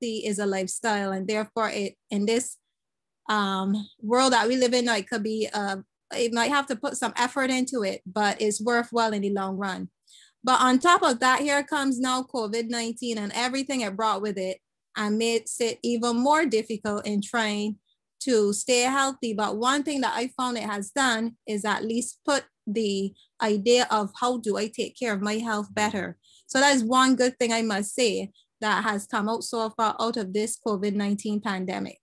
is a lifestyle, and therefore it in this world that we live in, it could be it might have to put some effort into it, but it's worthwhile in the long run. But on top of that, here comes now COVID-19 and everything it brought with it, and makes it even more difficult in trying to stay healthy. But one thing that I found it has done is at least put the idea of how do I take care of my health better. So that's one good thing I must say that has come out so far out of this COVID-19 pandemic.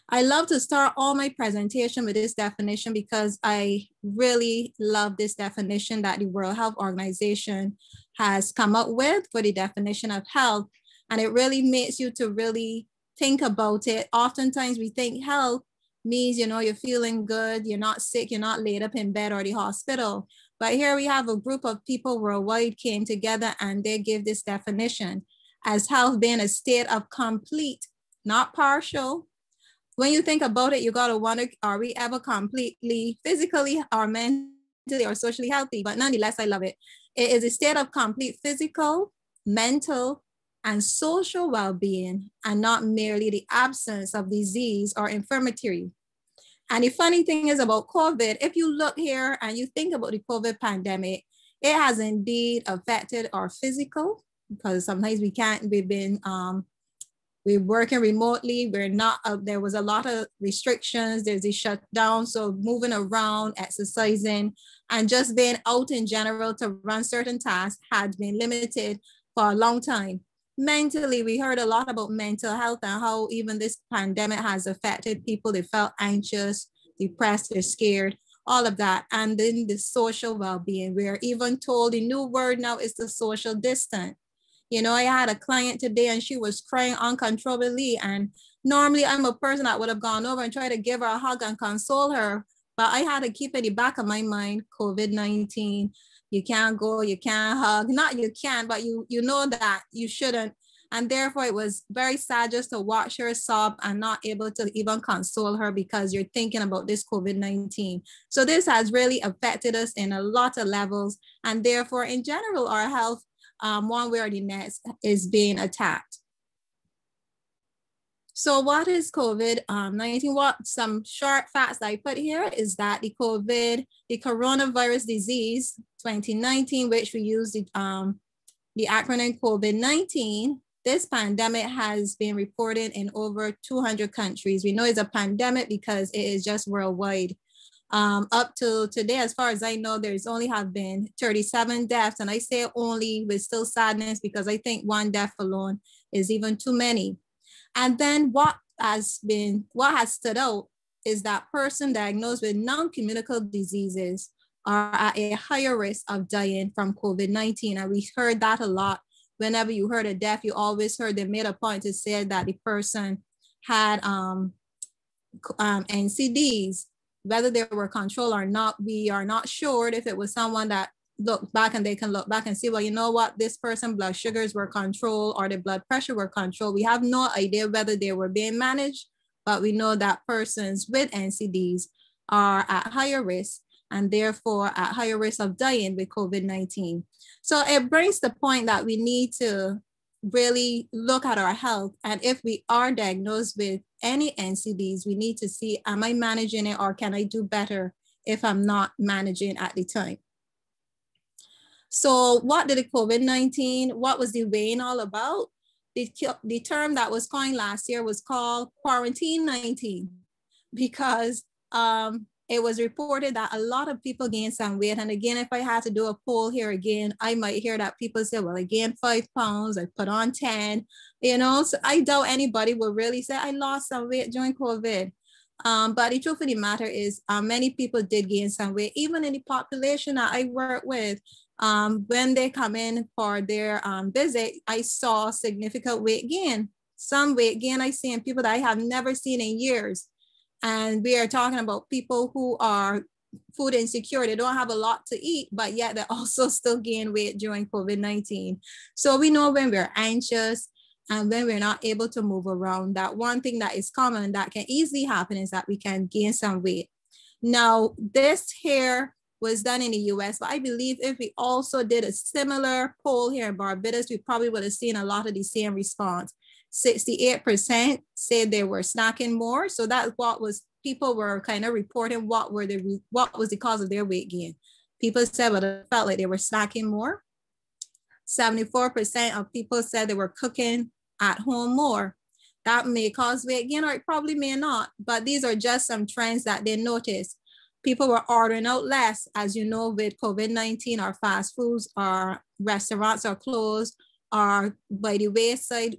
I love to start all my presentation with this definition because I really love this definition that the World Health Organization has come up with for the definition of health. And it really makes you to really think about it. Oftentimes we think health means, you're feeling good, you're not sick, you're not laid up in bed or the hospital. But here we have a group of people worldwide came together and they give this definition as health being a state of complete, not partial. When you think about it, you got to wonder, are we ever completely physically or mentally or socially healthy? But nonetheless, I love it. It is a state of complete physical, mental, and social well-being, and not merely the absence of disease or infirmity. And the funny thing is about COVID, if you look here and you think about the COVID pandemic, it has indeed affected our physical, because sometimes we're working remotely. We're not, there was a lot of restrictions. There's a shutdown. So moving around, exercising, and just being out in general to run certain tasks had been limited for a long time. Mentally, we heard a lot about mental health and how even this pandemic has affected people. They felt anxious, depressed, they're scared, all of that. And then the social well-being, we're even told the new word now is the social distance. I had a client today and she was crying uncontrollably. And normally I'm a person that would have gone over and tried to give her a hug and console her. But I had to keep in the back of my mind, COVID-19, you can't go, you can't hug. Not you can't, but you know that you shouldn't. And therefore it was very sad just to watch her sob and not able to even console her because you're thinking about this COVID-19. So this has really affected us in a lot of levels. And therefore, in general, our health, one way or the next, is being attacked. So what is COVID-19? What some short facts that I put here is that the coronavirus disease 2019, which we use the acronym COVID-19, this pandemic has been reported in over 200 countries. We know it's a pandemic because it is just worldwide. Up to today, as far as I know, there's only have been 37 deaths. And I say only with still sadness because I think one death alone is even too many. And then what has stood out is that person diagnosed with non-communicable diseases are at a higher risk of dying from COVID-19. And we heard that a lot. Whenever you heard a death, you always heard they made a point to say that the person had NCDs. Whether they were controlled or not, we are not sure. If it was someone that looked back and they can look back and see, well, you know what, this person blood sugars were controlled or the blood pressure were controlled. We have no idea whether they were being managed, but we know that persons with NCDs are at higher risk and therefore at higher risk of dying with COVID-19. So it brings the point that we need to really look at our health. And if we are diagnosed with any NCDs, we need to see, am I managing it or can I do better if I'm not managing at the time? So what did the COVID-19, what was the weighing all about? The term that was coined last year was called quarantine 19 because it was reported that a lot of people gained some weight. And again, if I had to do a poll here again, I might hear that people say, well, I gained 5 pounds, I put on 10, so I doubt anybody will really say I lost some weight during COVID. But the truth of the matter is many people did gain some weight, even in the population that I work with. When they come in for their visit, I saw significant weight gain. Some weight gain I see in people that I have never seen in years. And we are talking about people who are food insecure. They don't have a lot to eat, but yet they also still gain weight during COVID-19. So we know when we're anxious and when we're not able to move around, that one thing that is common that can easily happen is that we can gain some weight. Now, this here was done in the US, but I believe if we also did a similar poll here in Barbados, we probably would have seen a lot of the same response. 68% said they were snacking more. So that's what was, people were kind of reporting what was the cause of their weight gain. People said, well, they felt like they were snacking more. 74% of people said they were cooking at home more. That may cause weight gain, or it probably may not, but these are just some trends that they noticed. People were ordering out less. As you know, with COVID-19, our fast foods, our restaurants are closed, our by the wayside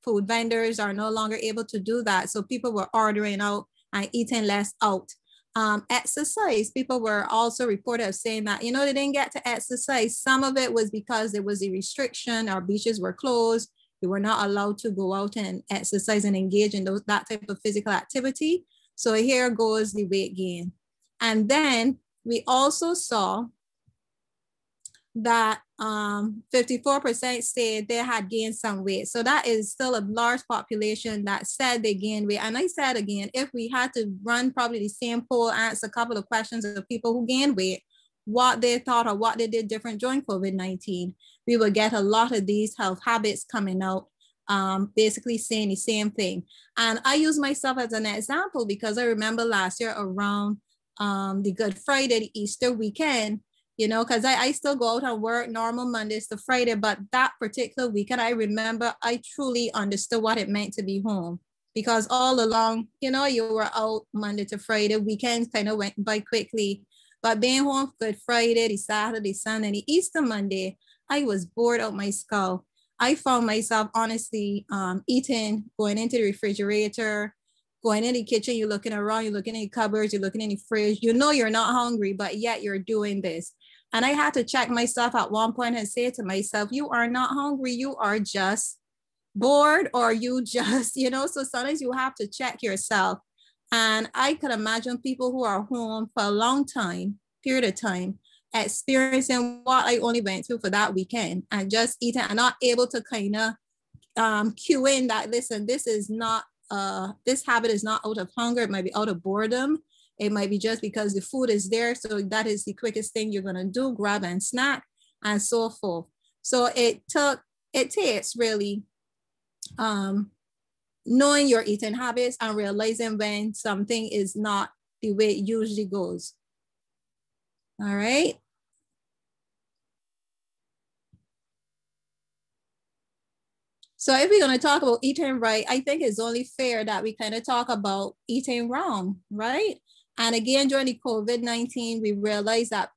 food vendors are no longer able to do that. So people were ordering out and eating less out. Exercise, people were also reported of saying that, they didn't get to exercise. Some of it was because there was a restriction, our beaches were closed, we were not allowed to go out and exercise and engage in that type of physical activity. So here goes the weight gain. And then we also saw that 54% said they had gained some weight. So that is still a large population that said they gained weight. And I said again, if we had to run probably the same poll, answer a couple of questions of people who gained weight, what they thought or what they did different during COVID-19, we would get a lot of these health habits coming out, basically saying the same thing. And I use myself as an example because I remember last year around the Good Friday, the Easter weekend, because I still go out and work normal Mondays to Friday, but that particular weekend, I remember I truly understood what it meant to be home, because all along, you were out Monday to Friday, weekends kind of went by quickly, but being home Good Friday, the Saturday, Sunday, the Easter Monday, I was bored out my skull. I found myself honestly eating, going into the refrigerator, going in the kitchen, you're looking around, you're looking in the cupboards, you're looking in the fridge, you're not hungry, but yet you're doing this. And I had to check myself at one point and say to myself, you are not hungry, you are just bored, or you just, so sometimes you have to check yourself. And I could imagine people who are home for a long period of time, experiencing what I only went through for that weekend and just eating and not able to kind of cue in that, listen, this is not, this habit is not out of hunger, it might be out of boredom. It might be just because the food is there. So that is the quickest thing you're going to do, grab and snack and so forth. So it takes really knowing your eating habits and realizing when something is not the way it usually goes. All right. So if we're going to talk about eating right, I think it's only fair that we kind of talk about eating wrong, right? And again, during the COVID-19, we realized that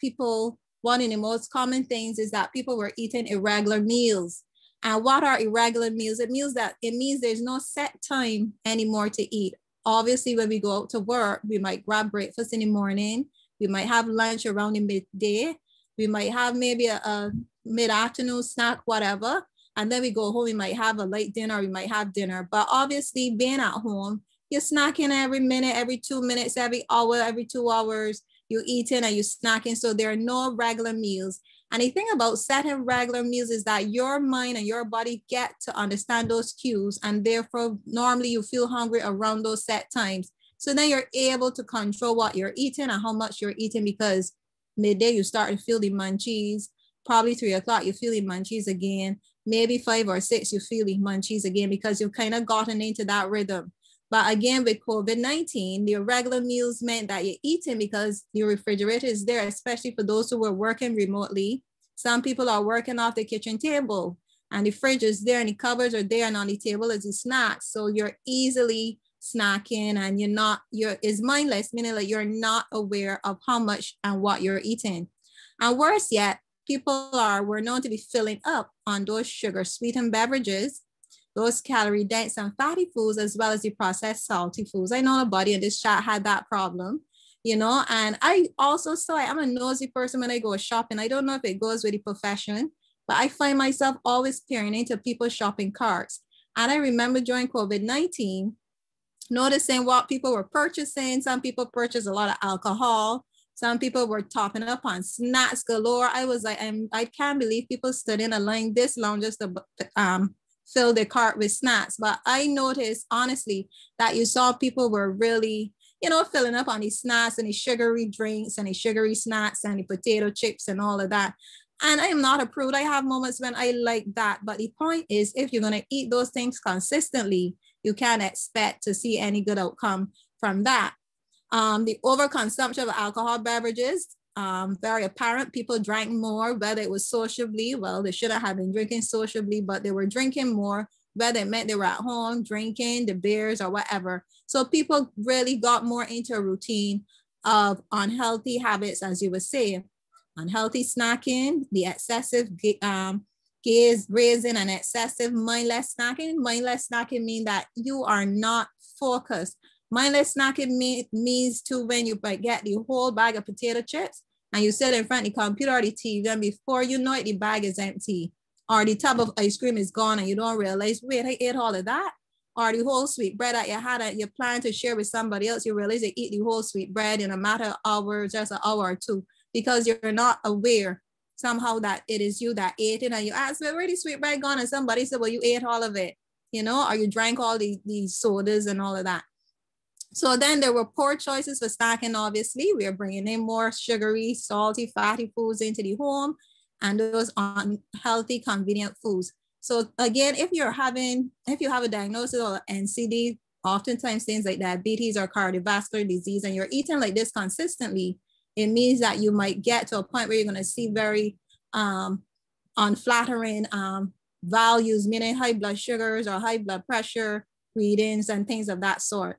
one of the most common things is that people were eating irregular meals. And what are irregular meals? It means there's no set time anymore to eat. Obviously, when we go out to work, we might grab breakfast in the morning. We might have lunch around the midday. We might have maybe a mid-afternoon snack, whatever. And then we go home, we might have a late dinner, we might have dinner. But obviously being at home, you're snacking every minute, every 2 minutes, every hour, every 2 hours, you're eating and you're snacking. So there are no regular meals. And the thing about setting regular meals is that your mind and your body get to understand those cues. And therefore, normally you feel hungry around those set times. So then you're able to control what you're eating and how much you're eating, because midday you start to feel the munchies. Probably 3 o'clock, you feel the munchies again. Maybe 5 or 6, you feel the munchies again, because you've kind of gotten into that rhythm. But again, with COVID-19, the irregular meals meant that you're eating because your refrigerator is there, especially for those who were working remotely. Some people are working off the kitchen table and the fridge is there and the cupboards are there, and on the table is the snacks. So you're easily snacking and it's mindless, meaning that you're not aware of how much and what you're eating. And worse yet, we're known to be filling up on those sugar sweetened beverages, those calorie dense and fatty foods, as well as the processed salty foods. I know nobody in this chat had that problem, and I also I'm a nosy person when I go shopping. I don't know if it goes with the profession, but I find myself always peering into people's shopping carts. And I remember during COVID-19, noticing what people were purchasing. Some people purchased a lot of alcohol. Some people were topping up on snacks galore. I was like, I can't believe people stood in a line this long just to fill their cart with snacks. But I noticed, honestly, that you saw people were really you know, filling up on these snacks and these sugary drinks and these sugary snacks and the potato chips and all of that. And I am not a prude. I have moments when I like that. But the point is, if you're going to eat those things consistently, you can't expect to see any good outcome from that. The overconsumption of alcohol beverages, very apparent. People drank more, whether it was sociably. Well, they shouldn't have been drinking sociably, but they were drinking more, whether it meant they were at home drinking the beers or whatever. So people really got more into a routine of unhealthy habits, as you would say. Unhealthy snacking, the excessive grazing and excessive mindless snacking. Mindless snacking means that you are not focused. Mindless snacking means to when you get the whole bag of potato chips and you sit in front of the computer or the TV, and before you know it, the bag is empty, or the tub of ice cream is gone and you don't realize, wait, I ate all of that. Or the whole sweet bread that you had that you plan to share with somebody else, you realize they eat the whole sweet bread in a matter of hours, just an hour or two, because you're not aware somehow that it is you that ate it. And you ask, well, where the sweet bread gone? And somebody said, well, you ate all of it, you know, or you drank all these sodas and all of that. So then there were poor choices for snacking. Obviously, we are bringing in more sugary, salty, fatty foods into the home, and those unhealthy, convenient foods. So again, if you have a diagnosis of NCD, oftentimes things like diabetes or cardiovascular disease, and you're eating like this consistently, it means that you might get to a point where you're going to see very unflattering values, meaning high blood sugars or high blood pressure readings and things of that sort.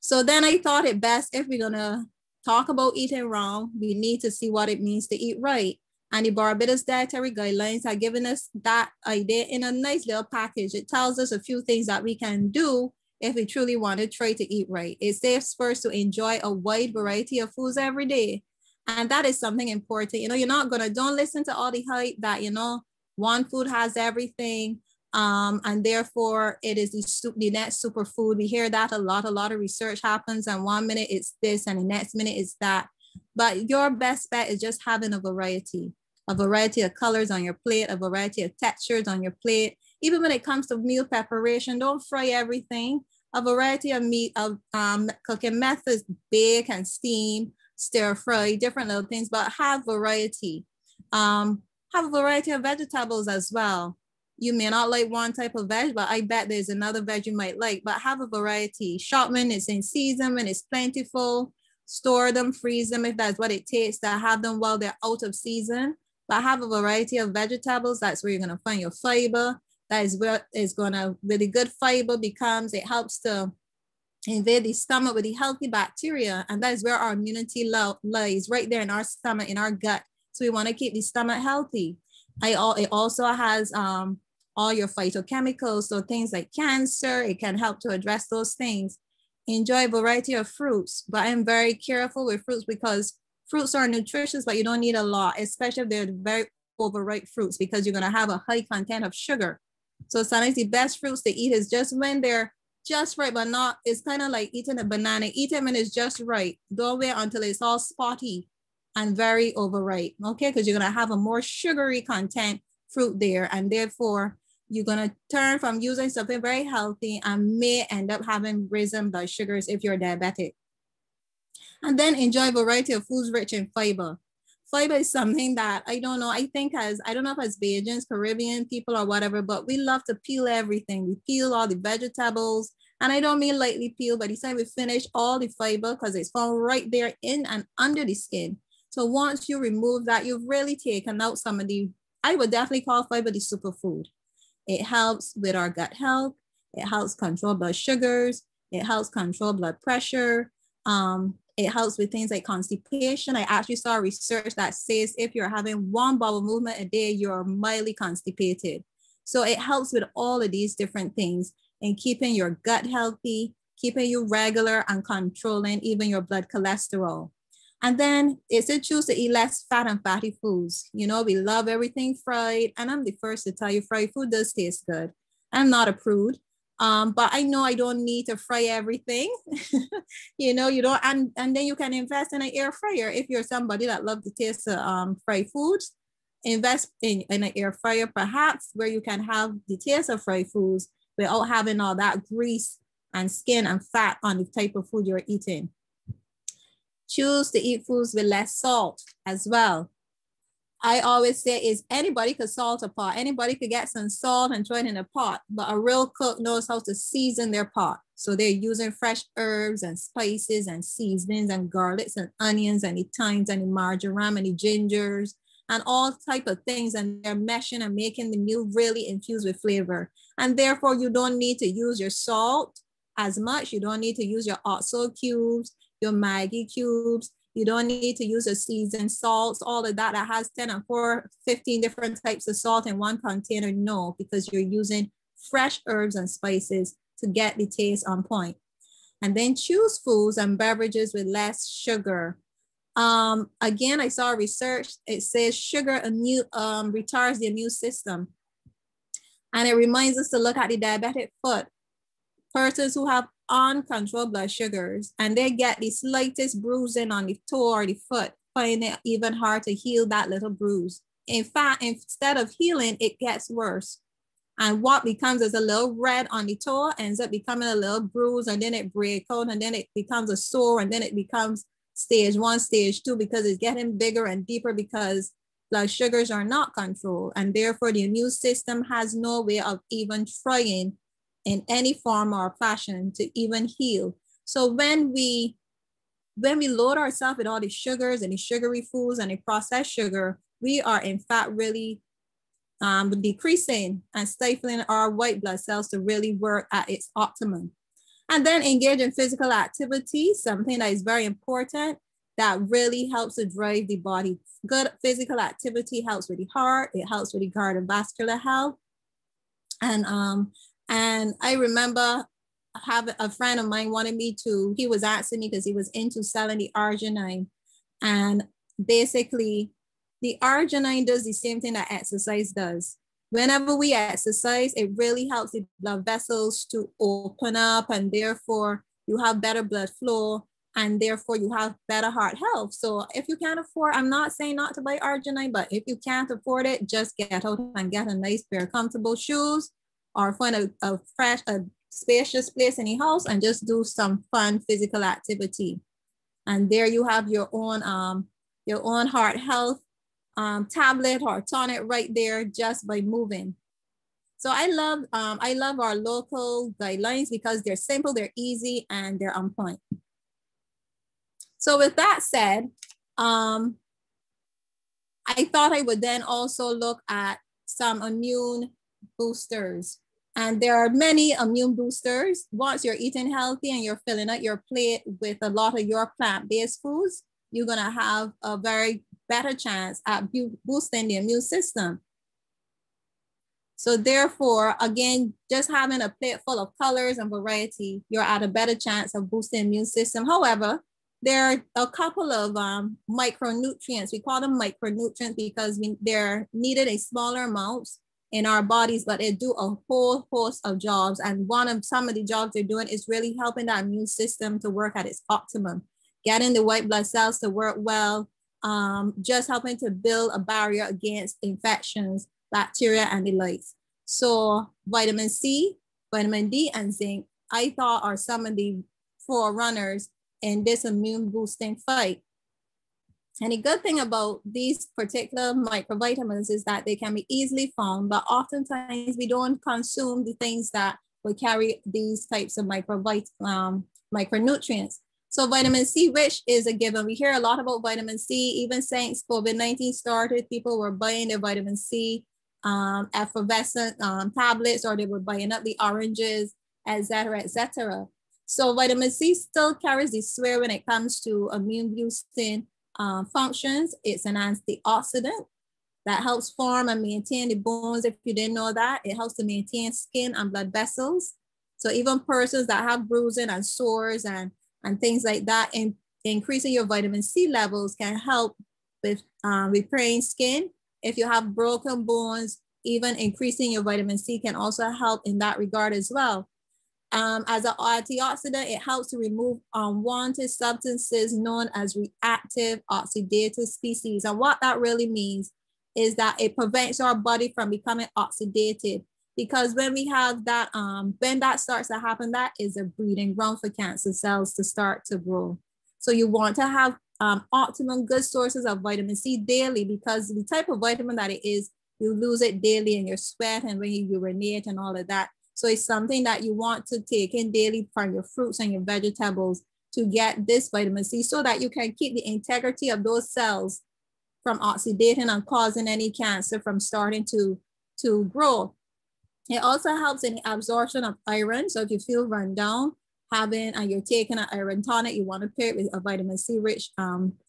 So then I thought it best, if we're going to talk about eating wrong, we need to see what it means to eat right. And the Barbados Dietary Guidelines are giving us that idea in a nice little package. It tells us a few things that we can do if we truly want to try to eat right. It says first to enjoy a wide variety of foods every day. And that is something important. You know, don't listen to all the hype that, you know, one food has everything. And therefore it is the next superfood. We hear that a lot of research happens, and 1 minute it's this and the next minute it's that. But your best bet is just having a variety of colors on your plate, a variety of textures on your plate. Even when it comes to meal preparation, don't fry everything. A variety of cooking methods, bake and steam, stir fry, different little things, but have variety. Have a variety of vegetables as well. You may not like one type of veg, but I bet there's another veg you might like, but have a variety. Shop when it's in season, when it's plentiful. Store them, freeze them if that's what it takes to have them while they're out of season. But have a variety of vegetables. That's where you're going to find your fiber. That is where it's going to, really good fiber becomes, it helps to invade the stomach with the healthy bacteria. And that is where our immunity lies, right there in our stomach, in our gut. So we want to keep the stomach healthy. It also has all your phytochemicals. So things like cancer, it can help to address those things. Enjoy a variety of fruits, but I'm very careful with fruits because fruits are nutritious, but you don't need a lot, especially if they're very overripe fruits, because you're going to have a high content of sugar. So sometimes the best fruits to eat is just when they're just right, but not, it's kind of like eating a banana. Eat them when it's just right. Don't wait until it's all spotty and very overripe, okay? Because you're going to have a more sugary content fruit there, and therefore you're going to turn from using something very healthy and may end up having risen blood sugars if you're diabetic. And then enjoy a variety of foods rich in fiber. Fiber is something that I don't know, I don't know if as Bajans, Caribbean people or whatever, but we love to peel everything. We peel all the vegetables, and I don't mean lightly peel, but it's time we finish all the fiber because it's found right there in and under the skin. So once you remove that, you've really taken out some of the, I would definitely call fiber the superfood. It helps with our gut health. It helps control blood sugars. It helps control blood pressure. It helps with things like constipation. I actually saw research that says if you're having one bowel movement a day, you're mildly constipated. So it helps with all of these different things and keeping your gut healthy, keeping you regular and controlling even your blood cholesterol. And then it's a choose to eat less fat and fatty foods. You know, we love everything fried. And I'm the first to tell you, fried food does taste good. I'm not a prude, but I know I don't need to fry everything. You know, you don't, and then you can invest in an air fryer. If you're somebody that loves to taste fried foods, invest in an air fryer, perhaps, where you can have the taste of fried foods without having all that grease and skin and fat on the type of food you're eating. Choose to eat foods with less salt as well. I always say is anybody could salt a pot. Anybody could get some salt and throw it in a pot, but a real cook knows how to season their pot. So they're using fresh herbs and spices and seasonings and garlics and onions and the thymes and the marjoram and the gingers and all type of things. And they're meshing and making the meal really infused with flavor. And therefore you don't need to use your salt as much. You don't need to use your OXO cubes, your Maggi cubes. You don't need to use the seasoned salts, all of that. That has 10 and 15 different types of salt in one container. No, because you're using fresh herbs and spices to get the taste on point. And then choose foods and beverages with less sugar. Again, I saw research. It says sugar retards the immune system. And it reminds us to look at the diabetic foot. Persons who have uncontrolled blood sugars and they get the slightest bruising on the toe or the foot, find it even hard to heal that little bruise. In fact, instead of healing, it gets worse. And what becomes is a little red on the toe ends up becoming a little bruise, and then it breaks out, and then it becomes a sore, and then it becomes stage 1, stage 2, because it's getting bigger and deeper because blood sugars are not controlled. And therefore the immune system has no way of even trying in any form or fashion to even heal. So when we load ourselves with all the sugars and the sugary foods and the processed sugar, we are in fact really decreasing and stifling our white blood cells to really work at its optimum. And then engage in physical activity, something that is very important, that really helps to drive the body. Good physical activity helps with the heart, it helps with the cardiovascular health. And I remember having a friend of mine he was asking me because he was into selling the arginine. And basically the arginine does the same thing that exercise does. Whenever we exercise, it really helps the blood vessels to open up, and therefore you have better blood flow, and therefore you have better heart health. So if you can't afford, I'm not saying not to buy arginine, but if you can't afford it, just get out and get a nice pair of comfortable shoes, or find a spacious place in the house and just do some fun physical activity. And there you have your own heart health tablet or tonic right there just by moving. So I love our local guidelines because they're simple, they're easy, and they're on point. So with that said, I thought I would then also look at some immune boosters. And there are many immune boosters. Once you're eating healthy and you're filling up your plate with a lot of your plant-based foods, you're gonna have a very better chance at boosting the immune system. So therefore, again, just having a plate full of colors and variety, you're at a better chance of boosting the immune system. However, there are a couple of micronutrients. We call them micronutrients because they're needed in smaller amounts in our bodies, but they do a whole host of jobs. And some of the jobs they're doing is really helping the immune system to work at its optimum, getting the white blood cells to work well, just helping to build a barrier against infections, bacteria, and the likes. So vitamin C, vitamin D, and zinc, I thought are some of the forerunners in this immune boosting fight. And the good thing about these particular microvitamins is that they can be easily found, but oftentimes we don't consume the things that will carry these types of micronutrients. So vitamin C, which is a given. We hear a lot about vitamin C, even since COVID-19 started, people were buying their vitamin C effervescent tablets, or they were buying up the oranges, et cetera, et cetera. So vitamin C still carries the sway when it comes to immune boosting functions. It's an antioxidant that helps form and maintain the bones. If you didn't know that, it helps to maintain skin and blood vessels. So even persons that have bruising and sores and things like that, increasing your vitamin C levels can help with repairing skin. If you have broken bones, even increasing your vitamin C can also help in that regard as well. As an antioxidant, it helps to remove unwanted substances known as reactive oxidative species. And what that really means is that it prevents our body from becoming oxidated. because when we have that, when that starts to happen, that is a breeding ground for cancer cells to start to grow. So you want to have optimum good sources of vitamin C daily, because the type of vitamin that it is, you lose it daily in your sweat and when you urinate and all of that. So it's something that you want to take in daily from your fruits and your vegetables to get this vitamin C, so that you can keep the integrity of those cells from oxidating and causing any cancer from starting to grow. It also helps in the absorption of iron. So if you feel run down, and you're taking an iron tonic, you want to pair it with a vitamin C rich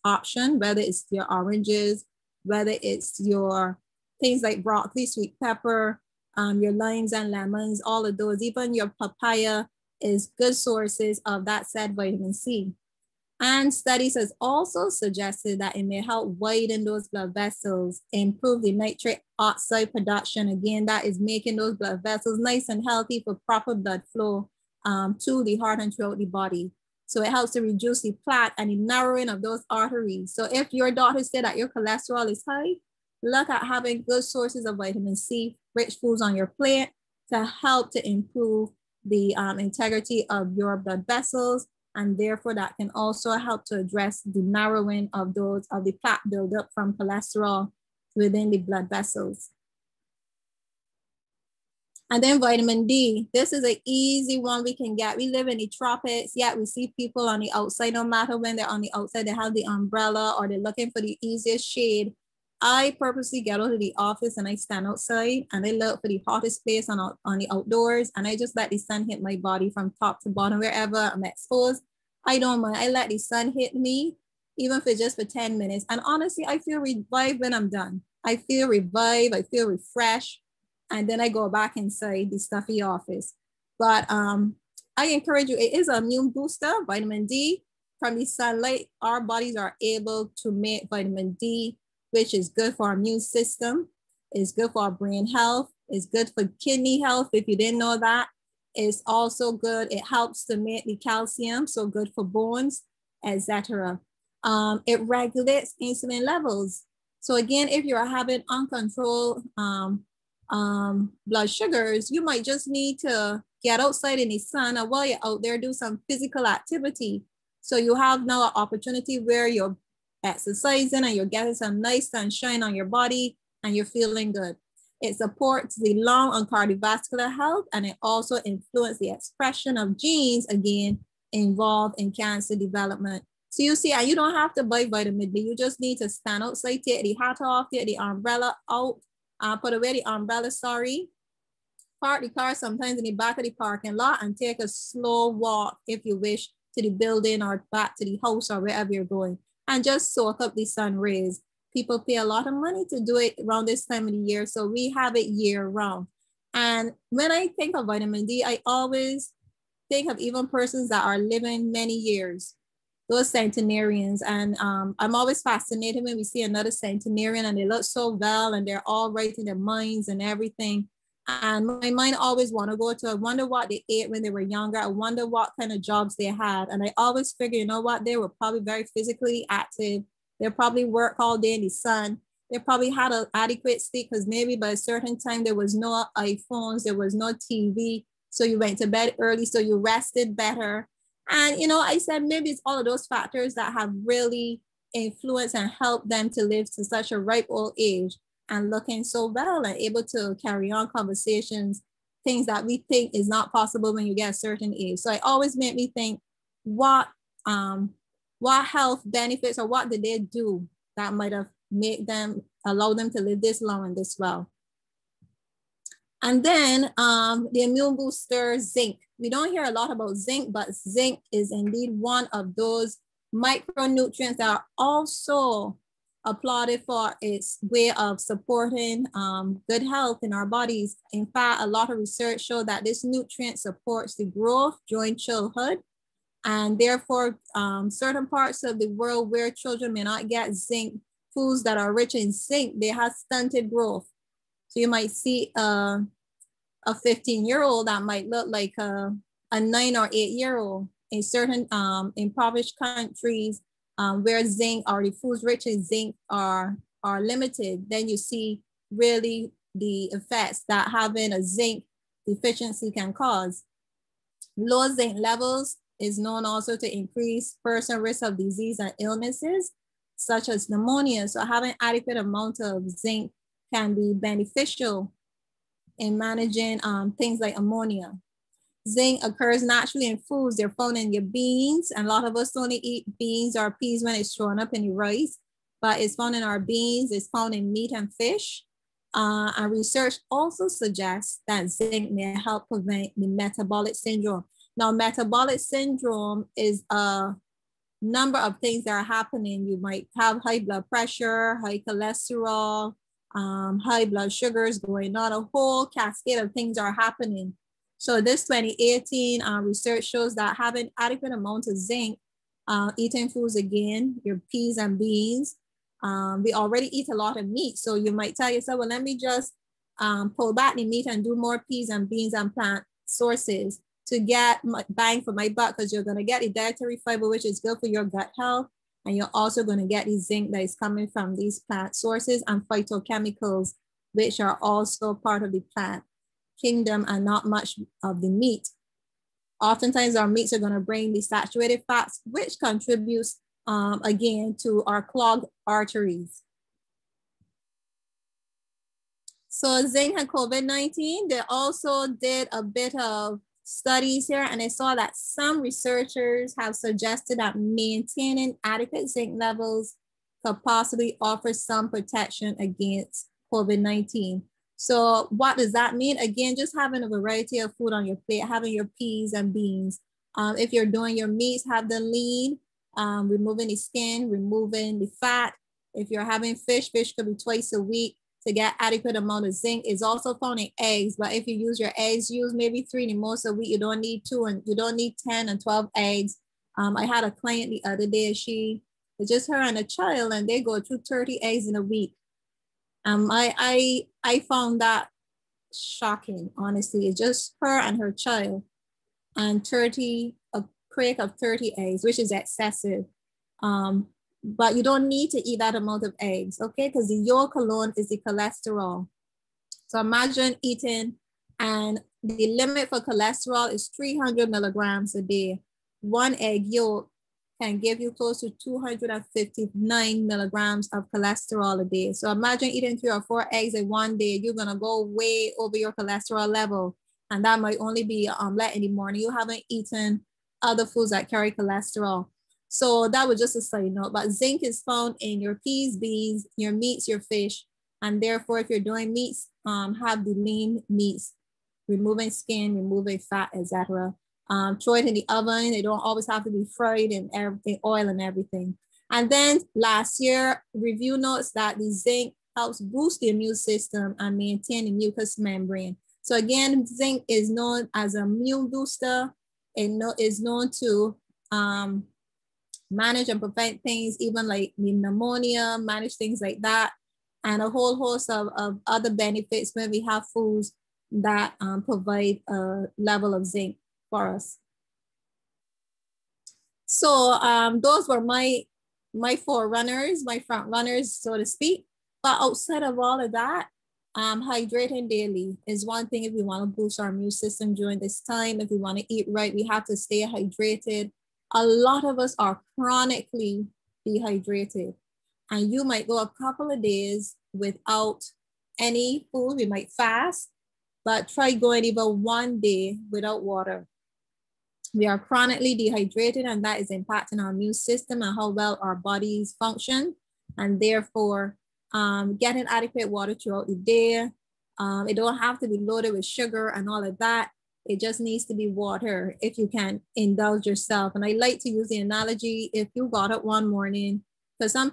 option, whether it's your oranges, whether it's your things like broccoli, sweet pepper, your limes and lemons, all of those, even your papaya is good sources of that said vitamin C. And studies has also suggested that it may help widen those blood vessels, improve the nitric oxide production. Again, that is making those blood vessels nice and healthy for proper blood flow to the heart and throughout the body. So it helps to reduce the plaque and the narrowing of those arteries. So if your doctor said that your cholesterol is high, look at having good sources of vitamin C, rich foods on your plate to help to improve the integrity of your blood vessels. And therefore that can also help to address the narrowing of the plaque buildup from cholesterol within the blood vessels. And then vitamin D, this is an easy one we can get. We live in the tropics, yet we see people on the outside, no matter when they're on the outside, they have the umbrella or they're looking for the easiest shade. I purposely get out of the office and I stand outside and I look for the hottest place on the outdoors, and I just let the sun hit my body from top to bottom, wherever I'm exposed. I don't mind. I let the sun hit me, even if it's just for 10 minutes. And honestly, I feel revived when I'm done. I feel revived, I feel refreshed. And then I go back inside the stuffy office. But I encourage you, it is an immune booster, vitamin D. From the sunlight, our bodies are able to make vitamin D, which is good for our immune system. It's good for our brain health. It's good for kidney health, if you didn't know that. It's also good. It helps to make the calcium, so good for bones, etc. It regulates insulin levels. So again, if you're having uncontrolled blood sugars, you might just need to get outside in the sun, or while you're out there, do some physical activity. So you have now an opportunity where you're exercising and you're getting some nice sunshine on your body and you're feeling good. It supports the lung and cardiovascular health, and it also influences the expression of genes, again, involved in cancer development. So you see, and you don't have to buy vitamin D. You just need to stand outside, take the hat off, take the umbrella out, put away the umbrella, park the car sometimes in the back of the parking lot and take a slow walk, if you wish, to the building or back to the house or wherever you're going, and just soak up the sun rays. People pay a lot of money to do it around this time of the year, so we have it year round. And when I think of vitamin D, I always think of even persons that are living many years, those centenarians. And I'm always fascinated when we see another centenarian and they look so well and they're all right in their minds and everything. And my mind always want to go to, I wonder what they ate when they were younger. I wonder what kind of jobs they had. And I always figure, you know what, they were probably very physically active. They probably work all day in the sun. They probably had an adequate sleep, because maybe by a certain time there was no iPhones, there was no TV. So you went to bed early, so you rested better. And, you know, I said, maybe it's all of those factors that have really influenced and helped them to live to such a ripe old age and looking so well and able to carry on conversations, things that we think is not possible when you get a certain age. So it always made me think, what health benefits or what did they do that might have made them, allow them to live this long and this well. And then the immune booster, zinc. We don't hear a lot about zinc, but zinc is indeed one of those micronutrients that are also applauded for its way of supporting good health in our bodies. In fact, a lot of research show that this nutrient supports the growth during childhood. And therefore, certain parts of the world where children may not get zinc, foods that are rich in zinc, they have stunted growth. So you might see a 15-year-old that might look like a 9 or 8-year-old in certain impoverished countries where zinc or the foods rich in zinc are limited. Then you see really the effects that having a zinc deficiency can cause. Low zinc levels is known also to increase person risk of disease and illnesses, such as pneumonia. So having adequate amount of zinc can be beneficial in managing things like ammonia. Zinc occurs naturally in foods. They're found in your beans. And a lot of us only eat beans or peas when it's thrown up in your rice, but it's found in our beans. It's found in meat and fish. And research also suggests that zinc may help prevent the metabolic syndrome. Now, metabolic syndrome is a number of things that are happening. You might have high blood pressure, high cholesterol, high blood sugars going on. A whole cascade of things are happening. So this 2018 research shows that having adequate amounts of zinc, eating foods again, your peas and beans. We already eat a lot of meat. So you might tell yourself, well, let me just pull back the meat and do more peas and beans and plant sources to get bang for my buck, because you're going to get the dietary fiber, which is good for your gut health. And you're also going to get the zinc that is coming from these plant sources and phytochemicals, which are also part of the plant kingdom and not much of the meat. Oftentimes our meats are going to bring the saturated fats, which contributes again to our clogged arteries. So zinc and COVID-19, they also did a bit of studies here, and they saw that some researchers have suggested that maintaining adequate zinc levels could possibly offer some protection against COVID-19. So what does that mean? Again, just having a variety of food on your plate, having your peas and beans. If you're doing your meats, have them lean, removing the skin, removing the fat. If you're having fish, fish could be twice a week to get adequate amount of zinc. Is also found in eggs, but if you use your eggs, use maybe 3 the most a week. You don't need 2, and you don't need 10 and 12 eggs. I had a client the other day, it's just her and a child, and they go through 30 eggs in a week. I found that shocking, honestly. It's just her and her child, and a crate of 30 eggs, which is excessive. But you don't need to eat that amount of eggs, okay? Because the yolk alone is the cholesterol. So imagine eating, and the limit for cholesterol is 300 milligrams a day. 1 egg yolk can give you close to 259 milligrams of cholesterol a day. So imagine eating 3 or 4 eggs in one day, you're gonna go way over your cholesterol level. And that might only be omelet in the morning. You haven't eaten other foods that carry cholesterol. So that was just a side note, but zinc is found in your peas, beans, your meats, your fish. And therefore, if you're doing meats, have the lean meats, removing skin, removing fat, etc. Throw it in the oven. They don't always have to be fried in oil and everything. And then last year, review notes that the zinc helps boost the immune system and maintain the mucous membrane. So again, zinc is known as an immune booster. It is known to manage and prevent things, even like pneumonia, manage things like that, and a whole host of other benefits when we have foods that provide a level of zinc for us. So those were my forerunners, my front runners, so to speak. But outside of all of that, hydrating daily is one thing if we want to boost our immune system during this time. If we want to eat right, we have to stay hydrated. A lot of us are chronically dehydrated, and you might go a couple of days without any food. We might fast, but try going even 1 day without water. We are chronically dehydrated, and that is impacting our immune system and how well our bodies function. And therefore, getting adequate water throughout the day. It don't have to be loaded with sugar and all of that. It just needs to be water if you can indulge yourself. And I like to use the analogy, if you got up one morning, because some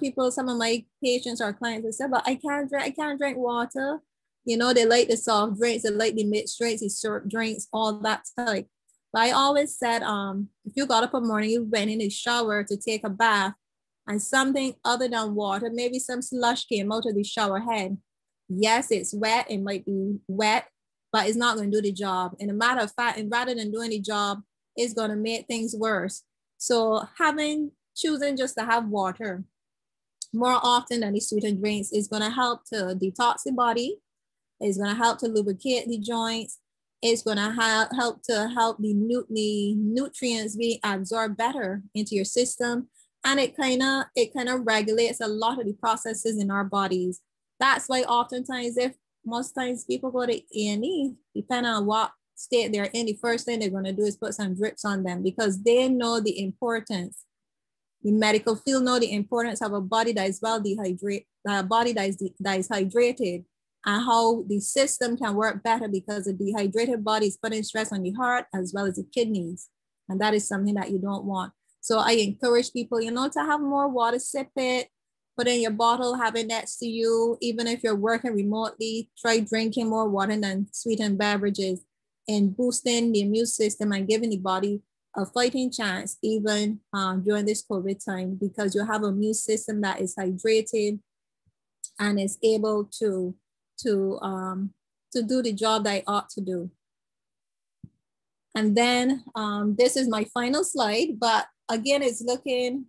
of my patients or clients, they say, but I can't drink water. You know, they like the soft drinks, they like the mixed drinks, the syrup drinks, all that type. But I always said, if you got up in the morning, you went in the shower to take a bath, and something other than water, maybe some slush came out of the shower head. Yes, it's wet, it might be wet, but it's not going to do the job. And a matter of fact, and rather than doing the job, it's going to make things worse. So choosing just to have water more often than the sweetened drinks is going to help to detox the body. It's going to help to lubricate the joints. It's going to help the nutrients be absorbed better into your system. And it kind of regulates a lot of the processes in our bodies. That's why oftentimes, most times people go to A&E, depending on what state they're in, the first thing they're going to do is put some drips on them, because they know the importance. The medical field know the importance of a body that is well dehydrated, a body that is hydrated, and how the system can work better, because a dehydrated body is putting stress on the heart as well as the kidneys. And that is something that you don't want. So I encourage people, to have more water, sip it, put in your bottle, have it next to you. Even if you're working remotely, try drinking more water than sweetened beverages, and boosting the immune system and giving the body a fighting chance, even during this COVID time, because you have an immune system that is hydrated and is able to do the job that it ought to do. And then this is my final slide, but again, it's looking,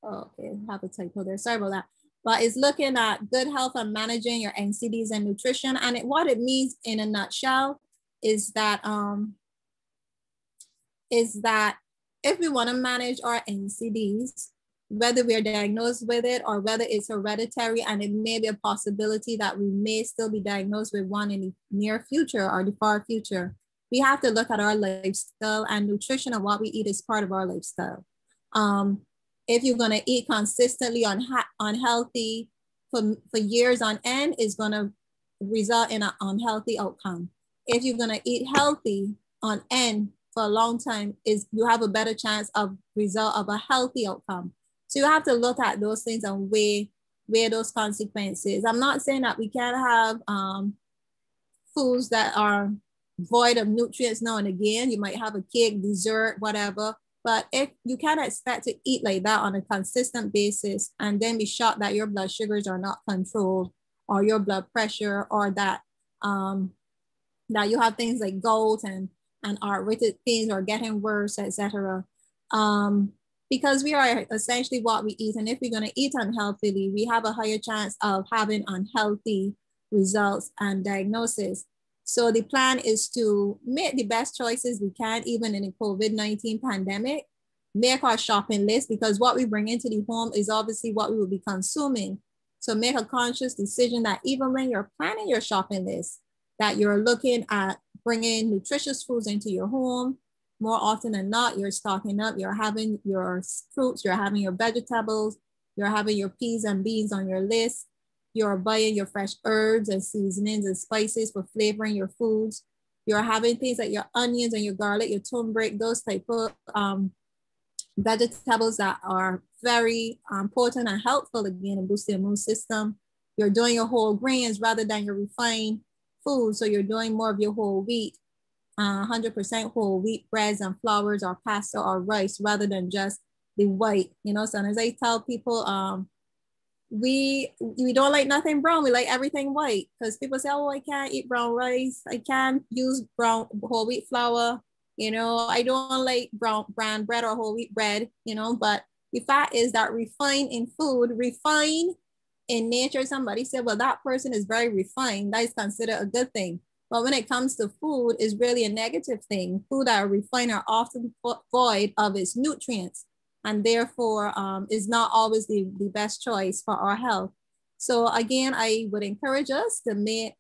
okay, I have a typo there, sorry about that. But it's looking at good health and managing your NCDs and nutrition. And what it means in a nutshell is that if we want to manage our NCDs, whether we're diagnosed with it or whether it's hereditary, and it may be a possibility that we may still be diagnosed with one in the near future or the far future, we have to look at our lifestyle, and nutrition and what we eat is part of our lifestyle. If you're going to eat consistently unhealthy for years on end, is going to result in an unhealthy outcome. If you're going to eat healthy on end for a long time, you have a better chance of result of a healthy outcome. So you have to look at those things and weigh those consequences. I'm not saying that we can't have foods that are void of nutrients now and again. You might have a cake, dessert, whatever. But if you can't expect to eat like that on a consistent basis and then be shocked that your blood sugars are not controlled, or your blood pressure, or that you have things like gout and arthritic things are getting worse, etc. Because we are essentially what we eat. And if we're going to eat unhealthily, we have a higher chance of having unhealthy results and diagnosis. So the plan is to make the best choices we can, even in the COVID-19 pandemic. Make our shopping list, because what we bring into the home is obviously what we will be consuming. So make a conscious decision that even when you're planning your shopping list, that you're looking at bringing nutritious foods into your home. More often than not, you're stocking up, you're having your fruits, you're having your vegetables, you're having your peas and beans on your list. You're buying your fresh herbs and seasonings and spices for flavoring your foods. You're having things like your onions and your garlic, your turmeric, those type of vegetables that are very important and helpful, again, in boosting the immune system. You're doing your whole grains rather than your refined food. So you're doing more of your whole wheat, 100% whole wheat breads and flours or pasta or rice, rather than just the white. So as I tell people, we don't like nothing brown. We like everything white, because people say, oh, I can't eat brown rice. I can't use brown whole wheat flour. I don't like brown bread or whole wheat bread, but the fact is that refined in food, refined in nature, somebody said, well, that person is very refined. That is considered a good thing. But when it comes to food, it's really a negative thing. Food that are refined are often void of its nutrients, and therefore is not always the best choice for our health. So again, I would encourage us to make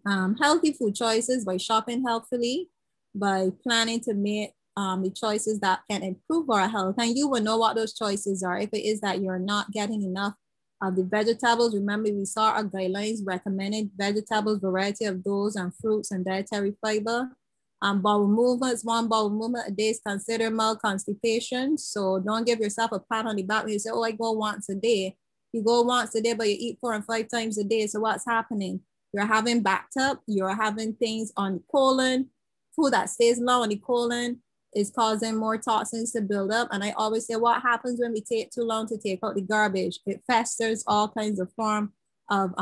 healthy food choices by shopping healthily, by planning to make the choices that can improve our health. And you will know what those choices are. If it is that you're not getting enough of the vegetables, remember we saw our guidelines recommended vegetables, variety of those, and fruits and dietary fiber. Bowel movements, one bowel movement a day is considered mild constipation. So don't give yourself a pat on the back when you say, oh, I go once a day. You go once a day, but you eat 4 and 5 times a day. So what's happening? You're having backed up, you're having things on the colon. Food that stays long on the colon is causing more toxins to build up. And I always say, what happens when we take too long to take out the garbage? It festers all kinds of form of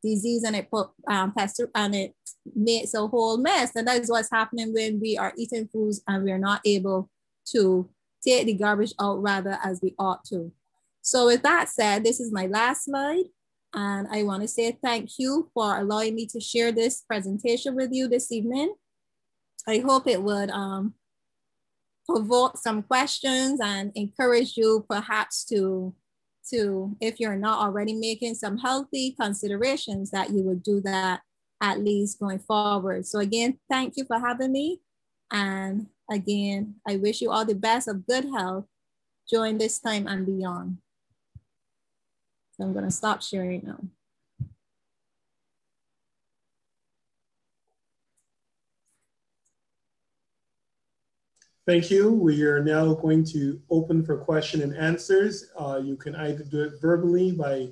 disease, and it makes a whole mess. And that is what's happening when we are eating foods and we're not able to take the garbage out rather as we ought to. So with that said, this is my last slide. And I want to say thank you for allowing me to share this presentation with you this evening. I hope it would provoke some questions and encourage you perhaps to, if you're not already making some healthy considerations, that you would do that at least going forward. So again, thank you for having me. And again, I wish you all the best of good health during this time and beyond. So I'm going to stop sharing now. Thank you. We are now going to open for question and answers. You can either do it verbally by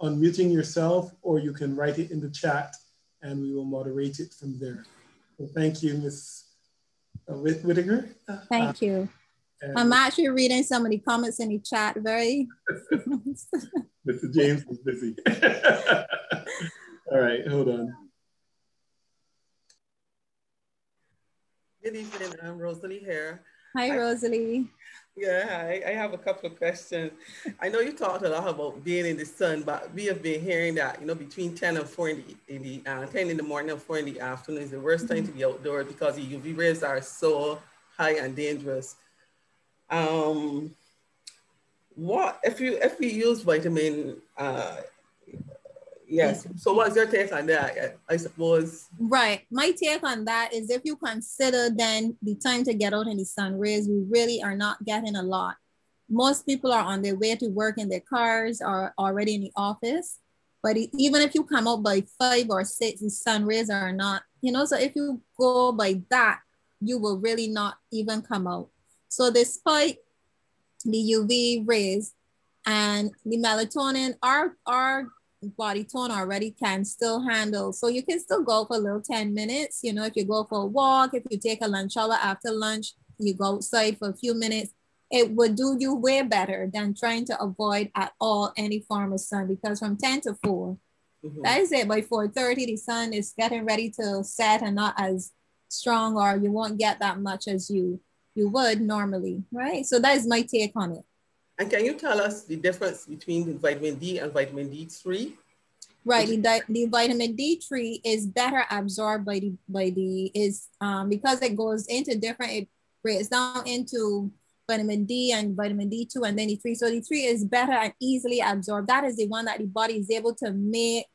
unmuting yourself, or you can write it in the chat and we will moderate it from there. So thank you, Ms. Whittaker. Thank you. I'm actually reading some of the comments in the chat. Very. Mr. James is busy. All right, hold on. Good evening, I'm Rosalie here. Hi, Rosalie. Yeah, I have a couple of questions. I know you talked a lot about being in the sun, but we have been hearing that, you know, between 10 and 4 10 in the morning and 4 in the afternoon is the worst time to be outdoors because the UV rays are so high and dangerous. What if we use vitamin? Yes. So what's your take on that? I suppose. Right. My take on that is if you consider then the time to get out in the sun rays, we really are not getting a lot. Most people are on their way to work in their cars or already in the office. But even if you come out by 5 or 6, the sun rays are not, you know, so if you go by that, you will really not even come out. So despite the UV rays and the melatonin, our body tone already can still handle. So you can still go for a little 10 minutes, you know, if you go for a walk, if you take a lunch hour after lunch, you go outside for a few minutes, it would do you way better than trying to avoid at all any form of sun, because from 10 to 4, that is it. By 4:30, the sun is getting ready to set and not as strong, or you won't get that much as you would normally, right? So that is my take on it. And can you tell us the difference between vitamin D and vitamin D3? Right, the vitamin D3 is better absorbed because it goes into different, it breaks down into vitamin D and vitamin D2 and then D3. So D3 is better and easily absorbed. That is the one that the body is able to make,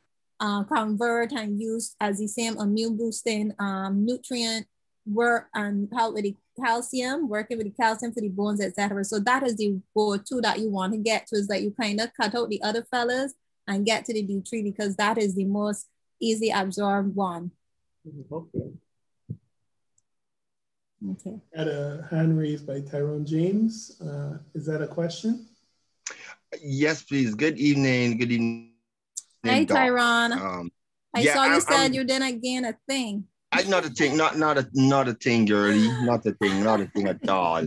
convert and use as the same immune boosting nutrient, work and help with the calcium, working with the calcium for the bones, etc. So that is the go-to that you want to get to, is that you kind of cut out the other fellas and get to the D3 because that is the most easily absorbed one. Okay. Okay. Had a hand raised by Tyrone James. Is that a question? Yes, please. Good evening. Good evening. Hi, Tyrone. I saw you said you didn't gain a thing. Not a thing, not a thing, girlie. Not a thing at all.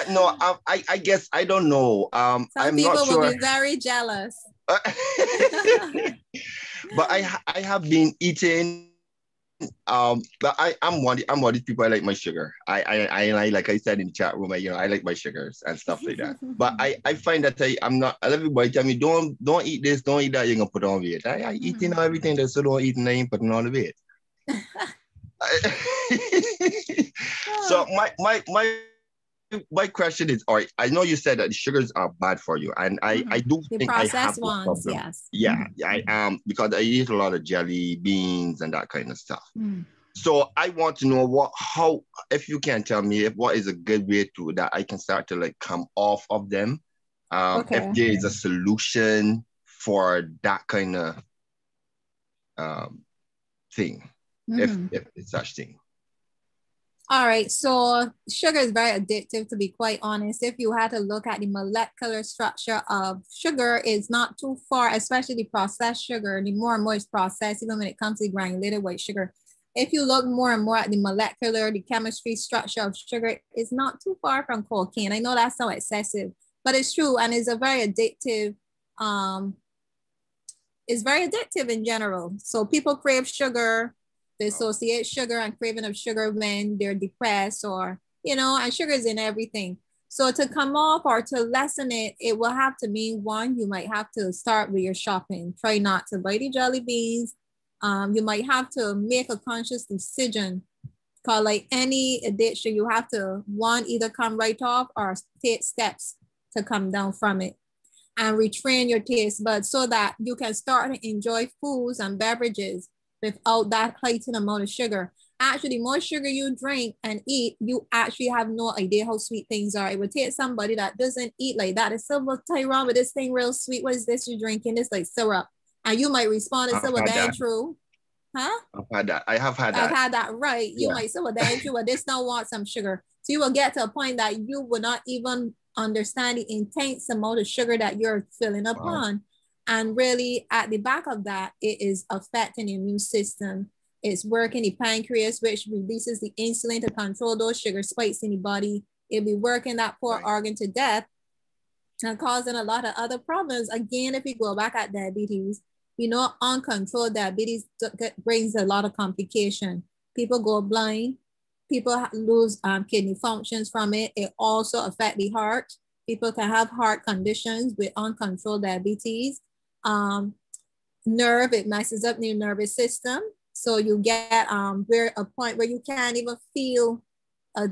No, I guess I don't know. Some I'm people not sure. will be very jealous. But I have been eating. But I'm one of these people. I like my sugar. I like I said in the chat room. I like my sugars and stuff like that. But I find that I'm not. Everybody tell me don't eat this, don't eat that. You're gonna put on weight. I eating everything that so don't eat and I ain't putting on the weight. So my question is, all right, I know you said that the sugars are bad for you, and I do the think I have processed this ones, problem. yes. Yeah, I because I eat a lot of jelly beans and that kind of stuff. So I want to know how, if you can tell me what is a good way to that I can start to like come off of them. Okay. If there is a solution for that kind of thing, if it's such thing. All right, so sugar is very addictive, to be quite honest. If you had to look at the molecular structure of sugar, it's not too far, especially the processed sugar. The more and more it's processed, even when it comes to the granulated white sugar. If you look more and more at the molecular, the chemistry structure of sugar, it's not too far from cocaine. I know that's so excessive, but it's true, and it's a very addictive. It's very addictive in general. So people crave sugar. They associate sugar and craving of sugar when they're depressed, or, you know, and sugar is in everything. So to come off or to lessen it, it will have to mean one, you might have to start with your shopping. Try not to buy the jelly beans. You might have to make a conscious decision. Cause like any addiction, you have to one, either come right off or take steps to come down from it and retrain your taste buds so that you can start to enjoy foods and beverages without that heightened amount of sugar. Actually, the more sugar you drink and eat, you actually have no idea how sweet things are. It would take somebody that doesn't eat like that. It's so, well, Tyrone, but this thing real sweet. What is this you're drinking? It's like syrup. And you might respond, it's syrup, that ain't true. Huh? I've had that. I have had that. I've had that, right. You might say, well, that ain't true, but this don't want some sugar. So you will get to a point that you will not even understand the intense amount of sugar that you're filling upon. And really at the back of that, it is affecting the immune system. It's working the pancreas, which releases the insulin to control those sugar spikes in the body. It'll be working that poor organ to death and causing a lot of other problems. Again, if you go back at diabetes, you know, uncontrolled diabetes brings a lot of complication. People go blind. People lose kidney functions from it. It also affects the heart. People can have heart conditions with uncontrolled diabetes. Nerve, it messes up the nervous system. So you get where a point where you can't even feel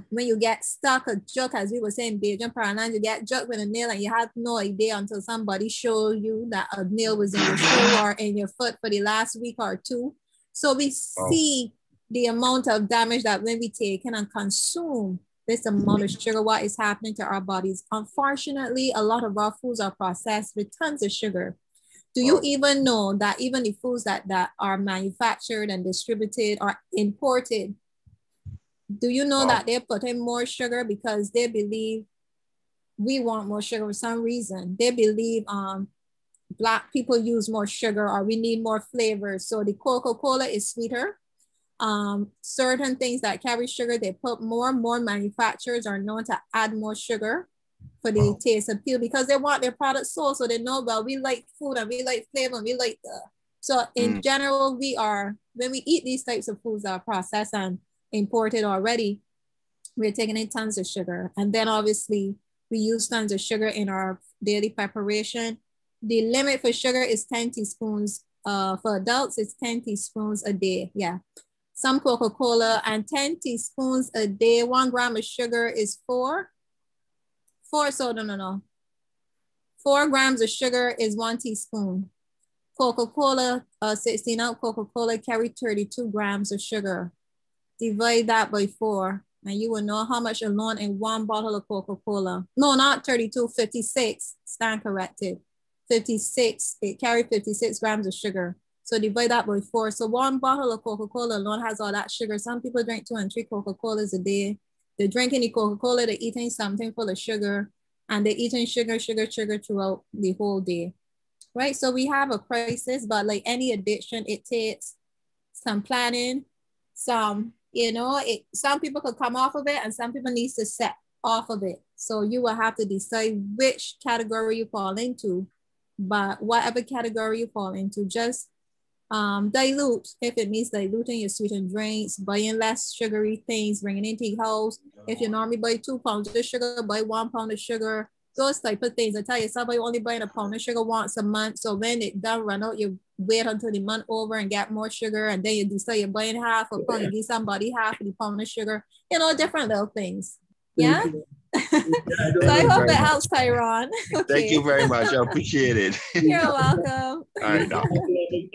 when you get stuck, a jerk, as we were saying, Bajan Paranan, you get jerked with a nail and you have no idea until somebody showed you that a nail was in your shoe or in your foot for the last week or two. So we see the amount of damage that when we take in and consume this amount of sugar, what is happening to our bodies. Unfortunately, a lot of our foods are processed with tons of sugar. Do you even know that even the foods that are manufactured and distributed or imported, do you know that they put in more sugar because they believe we want more sugar for some reason? They believe Black people use more sugar or we need more flavors. So the Coca-Cola is sweeter. Certain things that carry sugar, they put more manufacturers are known to add more sugar for the taste appeal because they want their product sold. So they know, well, we like food and we like flavor and we like so in general, when we eat these types of foods that are processed and imported already, we're taking in tons of sugar. And then obviously we use tons of sugar in our daily preparation. The limit for sugar is 10 teaspoons. For adults, it's 10 teaspoons a day. Yeah. Some Coca-Cola and 10 teaspoons a day. 1 gram of sugar is 4 grams of sugar is 1 teaspoon. Coca-Cola, 16-ounce Coca-Cola carry 32 grams of sugar. Divide that by 4, and you will know how much alone in 1 bottle of Coca-Cola. No, not 32, 56, stand corrected. 56, it carried 56 grams of sugar. So divide that by 4. So 1 bottle of Coca-Cola alone has all that sugar. Some people drink 2 and 3 Coca-Colas a day. They're drinking the Coca-Cola, they're eating something full of sugar, and they're eating sugar throughout the whole day, right? So we have a crisis, but like any addiction, it takes some planning, some, you know, some people could come off of it and some people need to set off of it. So you will have to decide which category you fall into, but whatever category you fall into, just dilute, if it means diluting your sweetened drinks, buying less sugary things, bringing into your house. If you normally buy 2 pounds of sugar, buy 1 pound of sugar, those type of things. I tell you, somebody only buying a pound of sugar once a month. So when it done run out, you wait until the month over and get more sugar. And then you decide you're buying half a pound, you give somebody half of the pound of sugar, you know, different little things. Yeah. So I hope that helps, Tyrone. Okay. Thank you very much. I appreciate it. You're welcome. All right.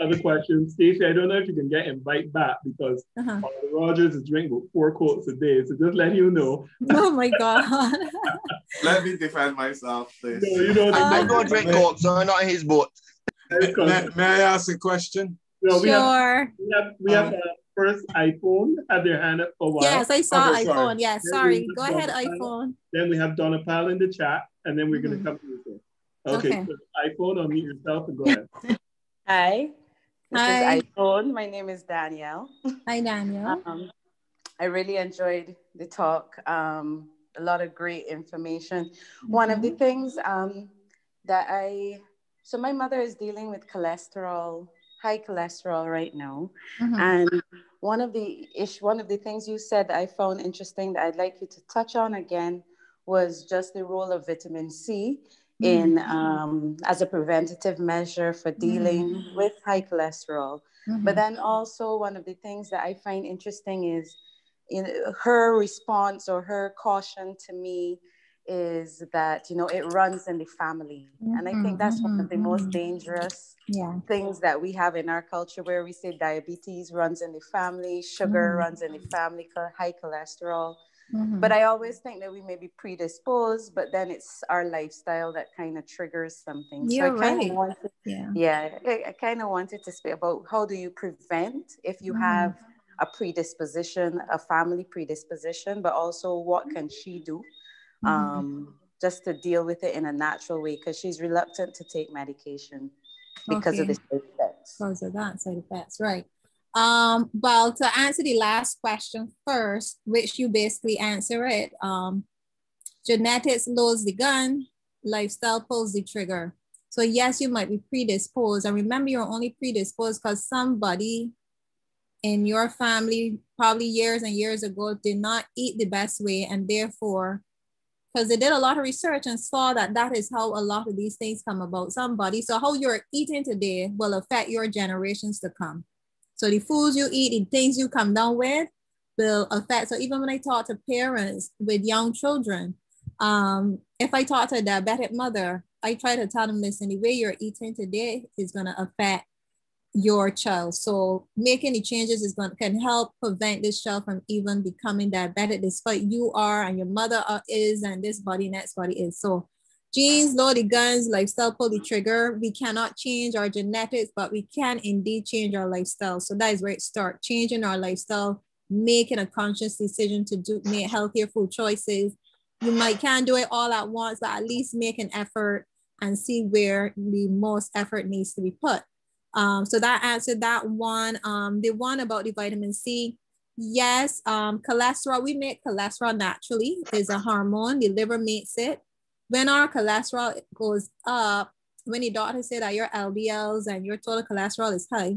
Other questions. Stacia, I don't know if you can get invite back because Rogers is drinking 4 Cokes a day. So just let you know. Oh my God. Let me defend myself, please. No, you don't. I don't drink Coke, so I'm not in his boat. May I ask a question? No, we sure. have first iPhone had their hand up for a while. Yes, I saw Okay, iPhone. sorry. Yes, sorry. Go ahead, iPhone. Then we have Donna Powell in the chat, and then we're going to come to you. Okay. So iPhone, unmute yourself and go ahead. Hi. Hi. This is iPhone. My name is Danielle. Hi, Danielle. I really enjoyed the talk. A lot of great information. One of the things so my mother is dealing with cholesterol, high cholesterol right now. And one of the things you said that I found interesting that I'd like you to touch on again was just the role of vitamin C in as a preventative measure for dealing with high cholesterol. But then also one of the things that I find interesting is in her response or her caution to me is that, you know, it runs in the family. And I think that's one of the most dangerous things that we have in our culture, where we say diabetes runs in the family, sugar runs in the family, high cholesterol. But I always think that we may be predisposed, but then it's our lifestyle that kind of triggers something. You're so I kind right. of wanted, I kind of wanted to speak about how do you prevent if you have a predisposition, a family predisposition, but also what can she do just to deal with it in a natural way, because she's reluctant to take medication because of the side effects. Because of that side effects, right. Well, to answer the last question first, which you basically answer it, genetics loads the gun, lifestyle pulls the trigger. So yes, you might be predisposed. And remember, you're only predisposed because somebody in your family, probably years and years ago, did not eat the best way. And therefore, because they did a lot of research and saw that that is how a lot of these things come about somebody. So how you're eating today will affect your generations to come. So the foods you eat, the things you come down with will affect. So even when I talk to parents with young children, if I talk to a diabetic mother, I try to tell them, listen, the way you're eating today is going to affect your child. So making the changes can help prevent this child from even becoming diabetic, despite you are and your mother is and this body, next body is. So genes load the guns, lifestyle pull the trigger. We cannot change our genetics, but we can indeed change our lifestyle. So that is where it starts, changing our lifestyle, making a conscious decision to make healthier food choices. You can't do it all at once, but at least make an effort and see where the most effort needs to be put. So that answered that one. The one about the vitamin C, yes, cholesterol, we make cholesterol naturally. It's a hormone, the liver makes it. When our cholesterol goes up, when the doctor said that your LDLs and your total cholesterol is high,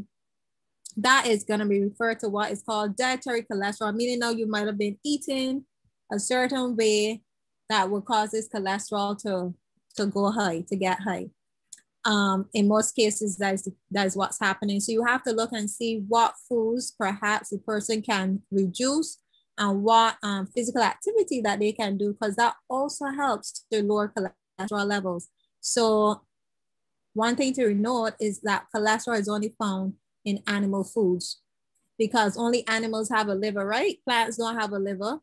that is going to be referred to what is called dietary cholesterol, meaning now you might have been eating a certain way that will cause this cholesterol to go high, to get high. In most cases, that is what's happening. So you have to look and see what foods perhaps the person can reduce and what physical activity that they can do, because that also helps to lower cholesterol levels. So one thing to note is that cholesterol is only found in animal foods, because only animals have a liver, right? Plants don't have a liver.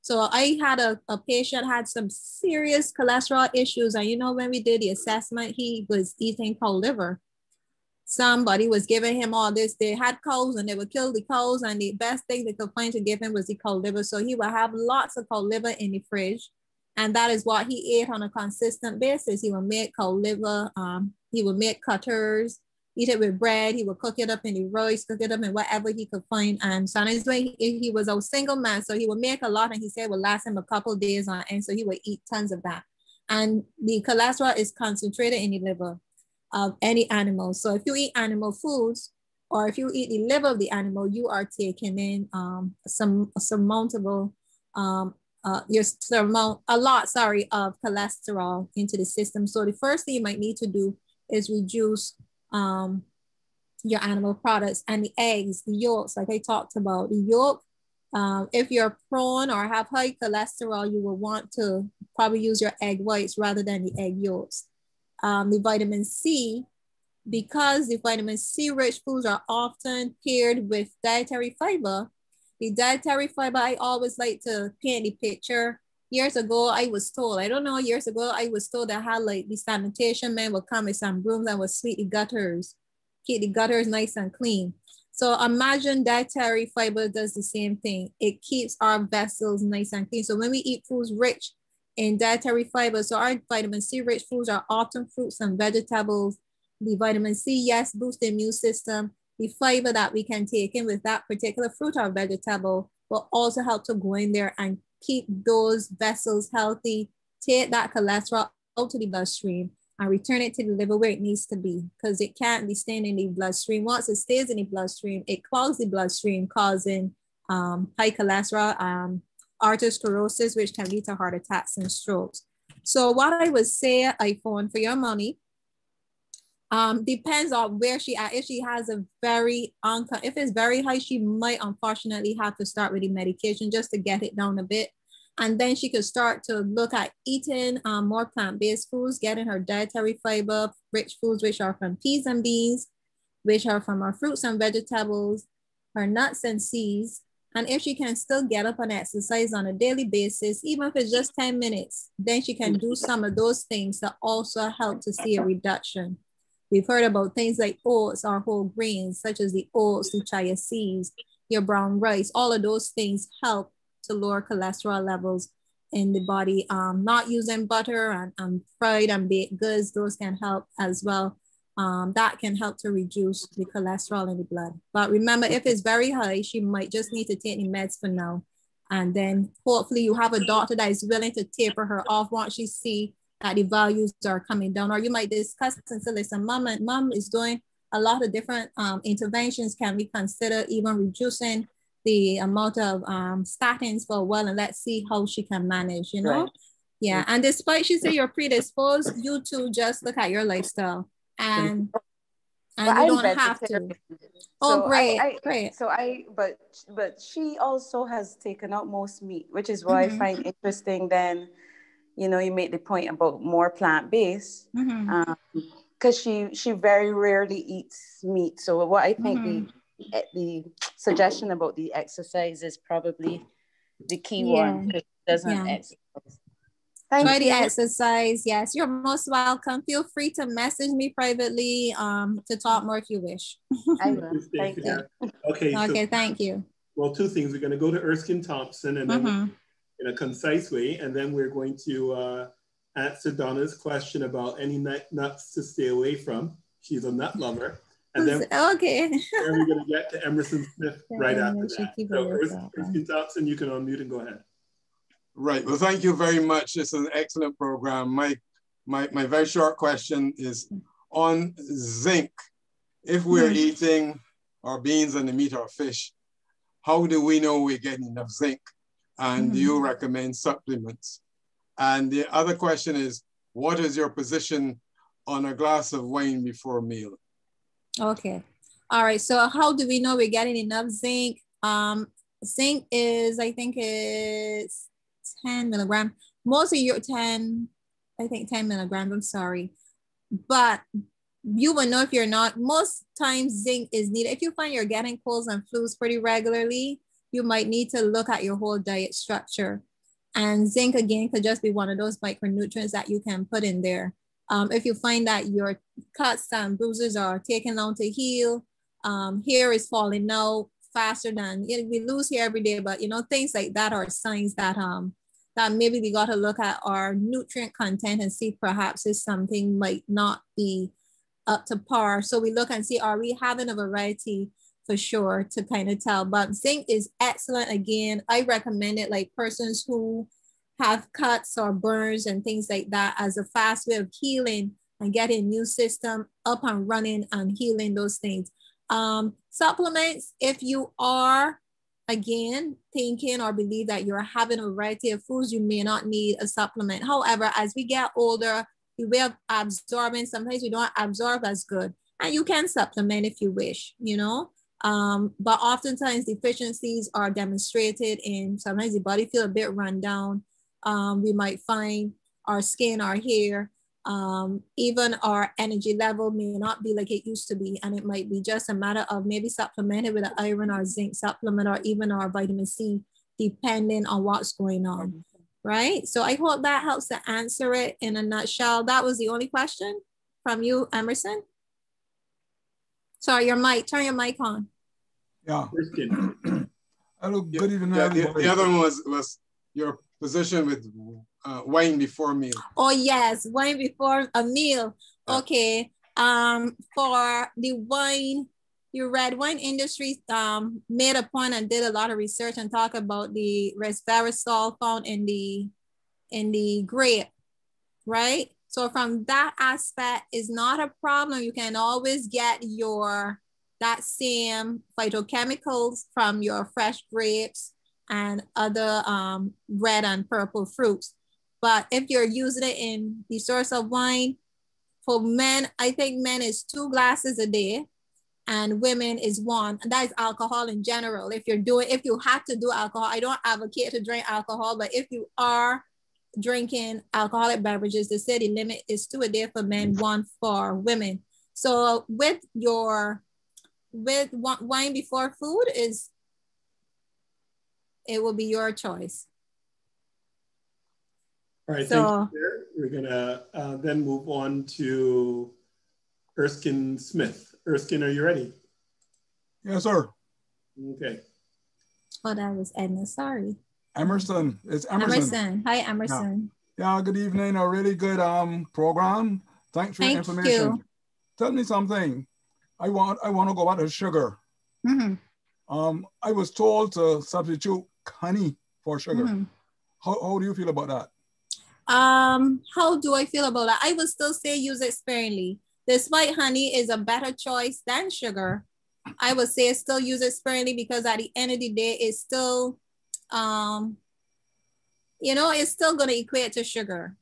So I had a patient had some serious cholesterol issues. And you know, when we did the assessment, he was eating cow liver. Somebody was giving him all this. They had cows and they would kill the cows. And the best thing they could find to give him was the cow liver. So he would have lots of cow liver in the fridge. And that is what he ate on a consistent basis. He would make cow liver. He would make cutters, eat it with bread. He would cook it up in the rice, cook it up in whatever he could find. And so on his way, he was a single man. So he would make a lot, and he said it would last him a couple of days on end. So he would eat tons of that. And the cholesterol is concentrated in the liver of any animal. So if you eat animal foods, or if you eat the liver of the animal, you are taking in a lot of cholesterol into the system. So the first thing you might need to do is reduce your animal products and the eggs, the yolks, like I talked about. The yolk, if you're prone or have high cholesterol, you will want to probably use your egg whites rather than the egg yolks. The vitamin C, because the vitamin C rich foods are often paired with dietary fiber. The dietary fiber, I always like to paint the picture. Years ago, I was told that how like the sanitation men would come with some brooms and would sweep the gutters, keep the gutters nice and clean. So imagine dietary fiber does the same thing. It keeps our vessels nice and clean. So when we eat foods rich in dietary fiber, so our vitamin C rich foods are often fruits and vegetables. The vitamin C, yes, boosts the immune system. The fiber that we can take in with that particular fruit or vegetable will also help to go in there and keep those vessels healthy, take that cholesterol out to the bloodstream and return it to the liver where it needs to be, because it can't be staying in the bloodstream. Once it stays in the bloodstream, it clogs the bloodstream, causing high cholesterol, arteriosclerosis, which can lead to heart attacks and strokes. So what I would say, iPhone, for your money, depends on where she at. If she has a very, if it's very high, she might unfortunately have to start with the medication just to get it down a bit. And then she could start to look at eating more plant-based foods, getting her dietary fiber, rich foods, which are from peas and beans, which are from our fruits and vegetables, her nuts and seeds. And if she can still get up and exercise on a daily basis, even if it's just 10 minutes, then she can do some of those things that also help to see a reduction. We've heard about things like oats or whole grains, such as the oats, the chia seeds, your brown rice. All of those things help to lower cholesterol levels in the body. Not using butter and fried and baked goods, those can help as well. That can help to reduce the cholesterol in the blood. But remember, if it's very high, she might just need to take the meds for now. And then hopefully you have a doctor that is willing to taper her off once she see that the values are coming down. Or you might discuss and say, listen, mom is doing a lot of different interventions. Can we consider even reducing the amount of statins for a while, and let's see how she can manage, you know? Right. Yeah, and despite she say you're predisposed, you too just look at your lifestyle. And you don't have to. Oh, so great, great. So but she also has taken out most meat, which is why I find interesting. Then, you know, you make the point about more plant-based, because she very rarely eats meat. So what I think the suggestion about the exercise is probably the key one. Because she doesn't exercise. Try the exercise. Yes, you're most welcome. Feel free to message me privately to talk more if you wish. I will. Thank you. Okay, thank you. Well, two things. We're going to go to Erskine Thompson and then in a concise way, and then we're going to answer Donna's question about any nuts to stay away from. She's a nut lover. And then then we're going to get to Emerson Smith right after that. So Erskine Thompson, you can unmute and go ahead. Right. Well, thank you very much. It's an excellent program. My very short question is on zinc. If we're eating our beans and the meat or fish, how do we know we're getting enough zinc? And do you recommend supplements? And the other question is, what is your position on a glass of wine before a meal? Okay. All right. So how do we know we're getting enough zinc? Zinc is, I think it's 10 milligrams. Most of your 10 milligrams, I'm sorry. But you will know if you're not. Most times zinc is needed. If you find you're getting colds and flus pretty regularly, you might need to look at your whole diet structure. And zinc, again, could just be one of those micronutrients that you can put in there. If you find that your cuts and bruises are taking long to heal, hair is falling out faster than, we lose hair every day, but you know, things like that are signs that that maybe we got to look at our nutrient content and see perhaps if something might not be up to par. So we look and see, are we having a variety for sure to kind of tell. But zinc is excellent. Again, I recommend it like persons who have cuts or burns and things like that as a fast way of healing and getting immune system up and running and healing those things. Supplements, if you are, again, thinking or believe that you're having a variety of foods, you may not need a supplement. However, as we get older, the way of absorbing, sometimes we don't absorb as good. And you can supplement if you wish, you know. But oftentimes deficiencies are demonstrated in sometimes the body feel a bit run down. We might find our skin, our hair, even our energy level may not be like it used to be. And it might be just a matter of maybe supplemented with an iron or zinc supplement or even our vitamin C, depending on what's going on, right? So I hope that helps to answer it in a nutshell. That was the only question from you, Emerson. Sorry, your mic, turn your mic on. Yeah. Hello, good evening. The other one was your position with wine before a meal. Oh yes, wine before a meal. Okay. For the wine, your red wine industry made a point and did a lot of research and talk about the resveratrol found in the grape, right? So from that aspect is not a problem. You can always get that same phytochemicals from your fresh grapes and other red and purple fruits. But if you're using it in the source of wine, for men, I think men is 2 glasses a day and women is 1. And that is alcohol in general. If you have to do alcohol, I don't advocate to drink alcohol, but if you are drinking alcoholic beverages, the city limit is 2 a day for men, 1 for women. So with wine before food it will be your choice. All right, thank you, Sarah. We're gonna then move on to Erskine Smith. Erskine, are you ready? Yes, sir. Okay. Oh, that was Edna, sorry. Emerson, it's Emerson. Emerson, hi Emerson. Yeah, good evening, a really good program. Thanks for your information. You. Tell me something. I want to go back to sugar. Mm-hmm. I was told to substitute honey for sugar. Mm-hmm. How do you feel about that? How do I feel about that? I would still say use it sparingly. Despite honey is a better choice than sugar, I would say still use it sparingly because at the end of the day, it's still, it's still going to equate to sugar.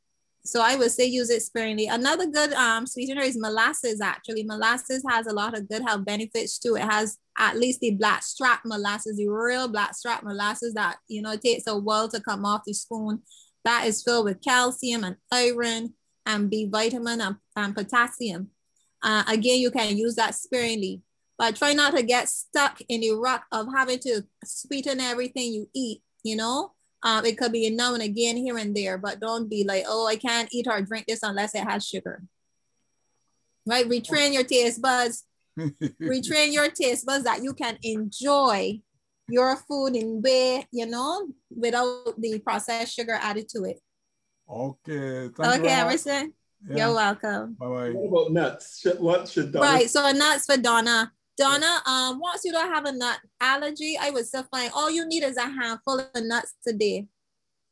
So I would say use it sparingly. Another good sweetener is molasses, actually. Molasses has a lot of good health benefits too. It has at least the blackstrap molasses, the real blackstrap molasses that, it takes a while to come off the spoon. That is filled with calcium and iron and B vitamin and potassium. Again, you can use that sparingly, but try not to get stuck in the rut of having to sweeten everything you eat, It could be now and again here and there, but don't be like, oh, I can't eat or drink this unless it has sugar. Right? Retrain your taste buds. Retrain your taste buds that you can enjoy your food in way, without the processed sugar added to it. Okay. Okay, Emerson. Yeah. You're welcome. Bye-bye. What about nuts? What should Donna? Right, so nuts for Donna. Donna, once you don't have a nut allergy, I would still find all you need is a handful of nuts a day.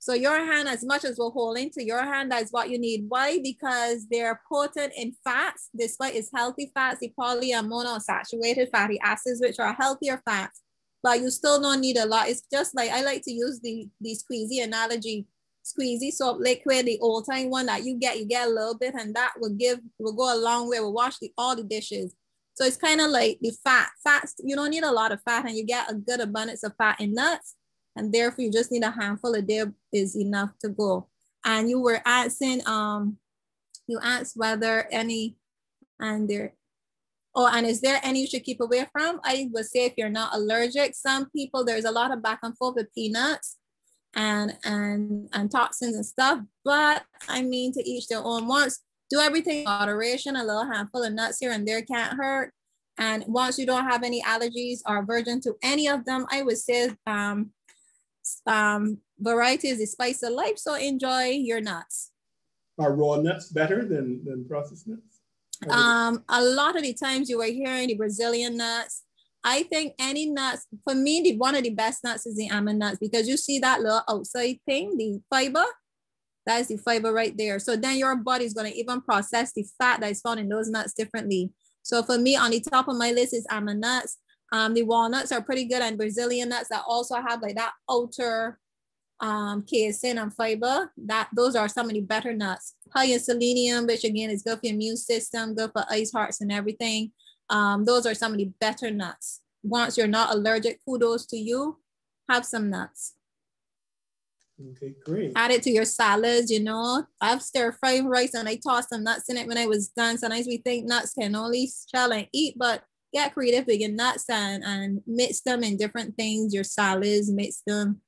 So your hand, as much as we're holding to your hand, that's what you need. Why? Because they're potent in fats, despite its healthy fats, the polyunsaturated fatty acids, which are healthier fats, but you still don't need a lot. It's just like, I like to use the squeezy analogy. Squeezy soap liquid, the old time one that you get a little bit, and that will go a long way. We'll wash all the dishes. So it's kind of like the fats, you don't need a lot of fat, and you get a good abundance of fat in nuts, and therefore you just need a handful a day is enough to go. And you were asking, you asked whether any, and is there any you should keep away from? I would say if you're not allergic, some people, there's a lot of back and forth with peanuts and toxins and stuff, but I mean, to each their own. Once, do everything in moderation, a little handful of nuts here and there can't hurt. And once you don't have any allergies or aversion to any of them, I would say variety is the spice of life, so enjoy your nuts. Are raw nuts better than processed nuts? A lot of the times you were hearing the Brazilian nuts. I think any nuts, for me, one of the best nuts is the almond nuts, because you see that little outside thing, the fiber, that's the fiber right there. So then your body is going to even process the fat that is found in those nuts differently. So for me, on the top of my list is almond nuts. The walnuts are pretty good, and Brazilian nuts that also have like that outer casein and fiber. Those are some of the better nuts. High in selenium, which again is good for your immune system, good for eyes, hearts, and everything. Those are some of the better nuts. Once you're not allergic, kudos to you. Have some nuts. Okay, great. Add it to your salads, I've stir-fried rice and I tossed some nuts in it when I was done. Sometimes we think nuts can only shell and eat, but get creative with your nuts and mix them in different things, your salads, mix them,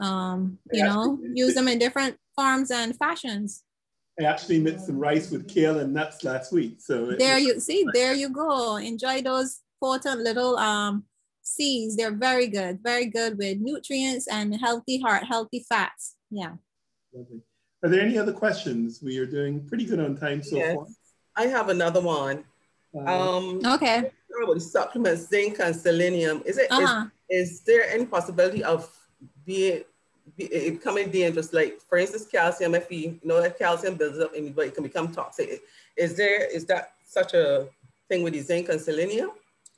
use them in different forms and fashions. I actually mixed some rice with kale and nuts last week. So there you go. Enjoy those potent little seeds. They're very good with nutrients and healthy heart, healthy fats. Yeah. Lovely. Are there any other questions? We are doing pretty good on time so far. I have another one. Okay. About the supplements, zinc and selenium. Is there any possibility of it becoming dangerous? Like, for instance, calcium. If if calcium builds up in the body, it can become toxic. Is that such a thing with the zinc and selenium?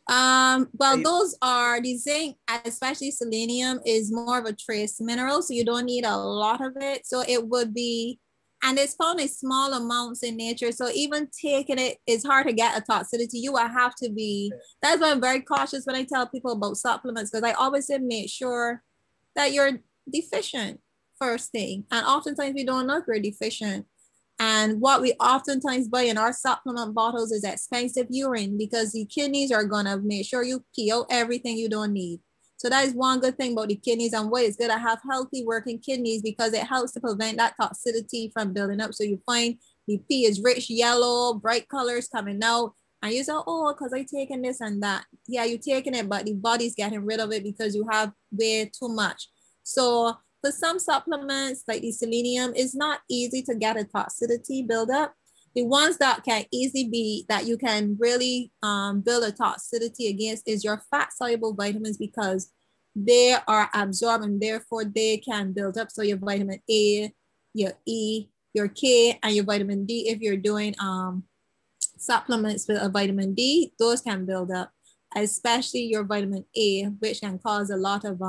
Well, those are the zinc, especially selenium, is more of a trace mineral, so you don't need a lot of it. So it would be, and it's found in small amounts in nature. So even taking it, it's hard to get a toxicity. You will have to be, that's why I'm very cautious when I tell people about supplements, because I always say make sure that you're deficient first thing. And oftentimes we don't know if we're deficient. And what we oftentimes buy in our supplement bottles is expensive urine, because the kidneys are going to make sure you pee out everything you don't need. So that is one good thing about the kidneys, and why it's good to have healthy working kidneys, because it helps to prevent that toxicity from building up. So you find the pee is rich yellow, bright colors coming out, and you say, oh, because I taking this and that. Yeah, you're taking it, but the body's getting rid of it because you have way too much. So for some supplements like the selenium, it's not easy to get a toxicity buildup. The ones that can easily be, that you can really build a toxicity against, is your fat soluble vitamins, because they are absorbed and therefore they can build up. So your vitamin A, your E, your K, and your vitamin D, if you're doing supplements with a vitamin D, those can build up, especially your vitamin A, which can cause a lot of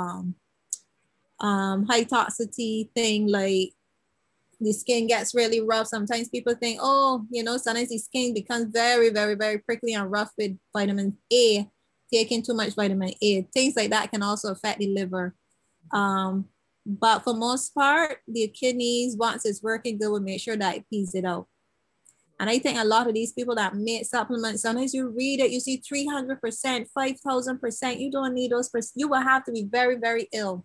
high toxicity thing, like the skin gets really rough. Sometimes people think, oh, you know, sometimes the skin becomes very, very, very prickly and rough with vitamin A, taking too much vitamin A. Things like that can also affect the liver. But for most part, the kidneys, once it's working good, will make sure that it pees it out. And I think a lot of these people that make supplements, sometimes you read it, you see 300%, 5,000%. You don't need those. You will have to be very, very ill,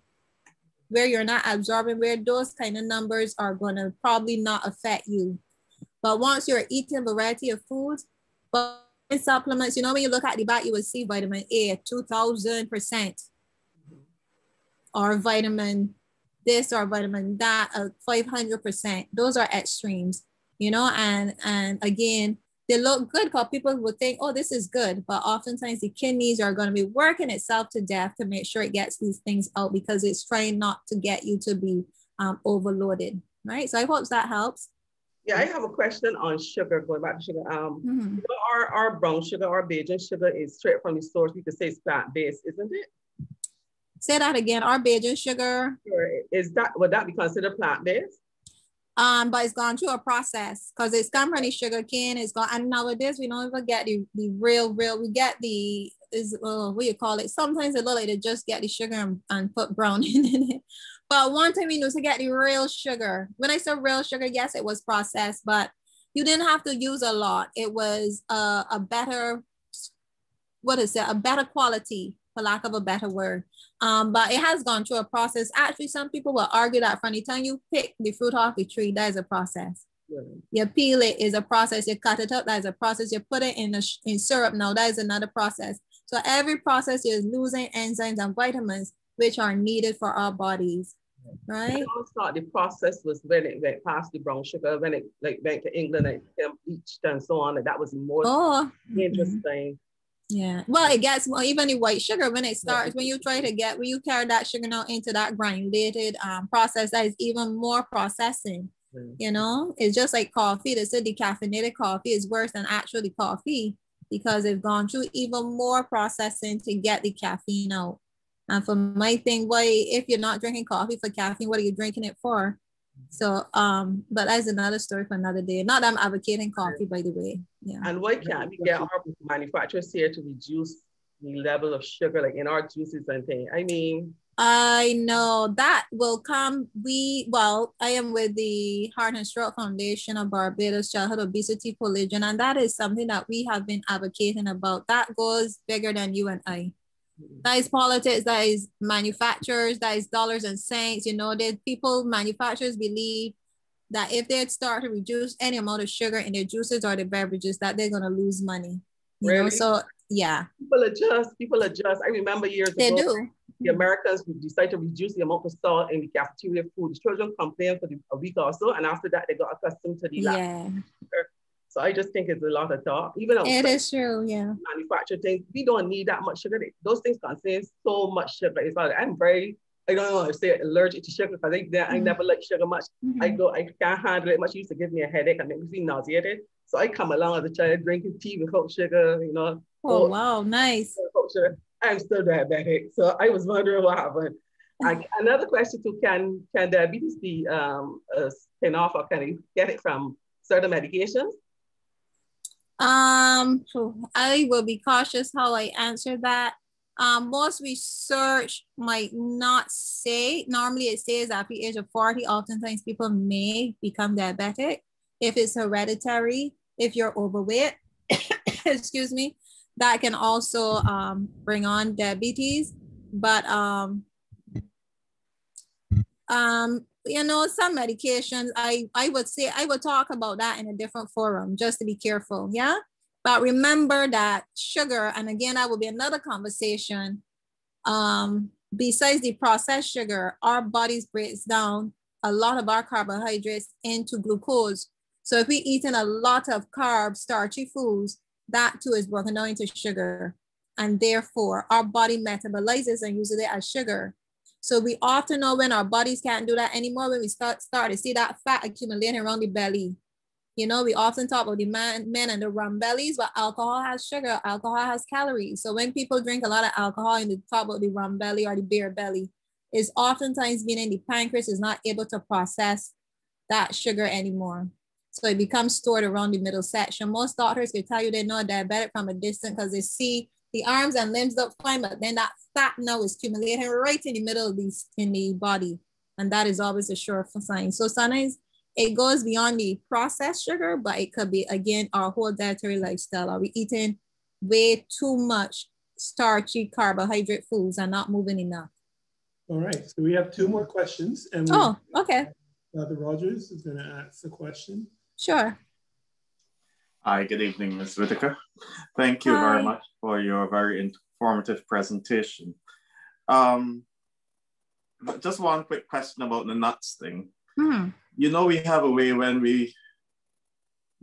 where you're not absorbing, where those kind of numbers are going to probably not affect you. But once you're eating a variety of foods, but in supplements, you know, when you look at the back, you will see vitamin A at 2,000%, or vitamin this or vitamin that at 500%. Those are extremes, you know, and again, they look good because people would think, oh, this is good. But oftentimes the kidneys are going to be working itself to death to make sure it gets these things out, because it's trying not to get you to be overloaded, right? So I hope that helps. Yeah, I have a question on sugar, going back to sugar. You know, our brown sugar, our Bajan sugar is straight from the source. We could say it's plant-based, isn't it? Say that again. Our Bajan sugar. Is that, would that be considered plant-based? But it's gone through a process, because it's come from the sugar cane. It's gone, and nowadays we don't even get the real. We get the what you call it. Sometimes it look like they just get the sugar and put brown in it. But one time we used to get the real sugar. When I say real sugar, yes, it was processed, but you didn't have to use a lot. It was a better, a better quality, for lack of a better word. But it has gone through a process. Actually, some people will argue that from the time you pick the fruit off the tree, that is a process. You peel it is a process. You cut it up, that is a process. You put it in syrup, now that is another process. So every process is losing enzymes and vitamins, which are needed for our bodies, right? I always thought the process was when it went past the brown sugar, when it like went to England and bleached and so on, and that was the most interesting. Yeah, well, it gets more, even the white sugar, when it starts, when you carry that sugar now into that granulated process, that is even more processing. You know, it's just like coffee. They said decaffeinated coffee is worse than actually coffee, because it's gone through even more processing to get the caffeine out. And for my thing, why, if you're not drinking coffee for caffeine, what are you drinking it for? So, but that's another story for another day. Not that I'm advocating coffee, by the way. Yeah. And why can't we get our manufacturers here to reduce the level of sugar, like in our juices and things? I mean, I know that will come. I am with the Heart and Stroke Foundation of Barbados Childhood Obesity Coalition, and that is something that we have been advocating about. That goes bigger than you and I. That is politics, that is manufacturers, that is dollars and cents. You know, that manufacturers believe that if they start to reduce any amount of sugar in their juices or their beverages, that they're going to lose money. You know, so yeah. People adjust. I remember years ago, the Americans decided to reduce the amount of salt in the cafeteria food. The children complained for a week or so, and after that, they got accustomed to the sugar. So I just think it's a lot of talk. Even it is true, yeah. Manufactured things, we don't need that much sugar. Those things contain so much sugar. It's like, I don't know if say allergic to sugar, because I never like sugar much. I can't handle it much. It used to give me a headache and make me feel nauseated. So I come along as a child drinking tea without sugar, you know. Oh, wow, nice. Without sugar. I'm still diabetic. So I was wondering what happened. And another question too, can diabetes be spin off, or can you get it from certain medications? I will be cautious how I answer that. Most research might not say, normally it says after the age of 40, oftentimes people may become diabetic if it's hereditary, if you're overweight, excuse me, that can also bring on diabetes. But you know, some medications, I would say, I would talk about that in a different forum, just to be careful, yeah? But remember that sugar, and again, that will be another conversation, besides the processed sugar, our bodies breaks down a lot of our carbohydrates into glucose. So if we're eating a lot of carbs, starchy foods, that too is broken down into sugar. And therefore, our body metabolizes and uses it as sugar. So we often know when our bodies can't do that anymore, when we start to see that fat accumulating around the belly. You know, we often talk about the men and the rum bellies, but alcohol has sugar, alcohol has calories. So when people drink a lot of alcohol and they talk about the rum belly or the beer belly, it's oftentimes meaning the pancreas is not able to process that sugar anymore. So it becomes stored around the middle section. Most doctors can tell you they know a diabetic from a distance because they see the arms and limbs look fine, but then that fat now is accumulating right in the middle of in the body. And that is always a sure sign. So sometimes it goes beyond the processed sugar, but it could be, again, our whole dietary lifestyle. Are we eating way too much starchy carbohydrate foods and not moving enough? All right, so we have two more questions. And okay. Dr. Rogers is going to ask the question. Sure. Hi, good evening, Ms. Whittaker. Thank you very much for your very informative presentation. Just one quick question about the nuts thing. You know, we have a way when we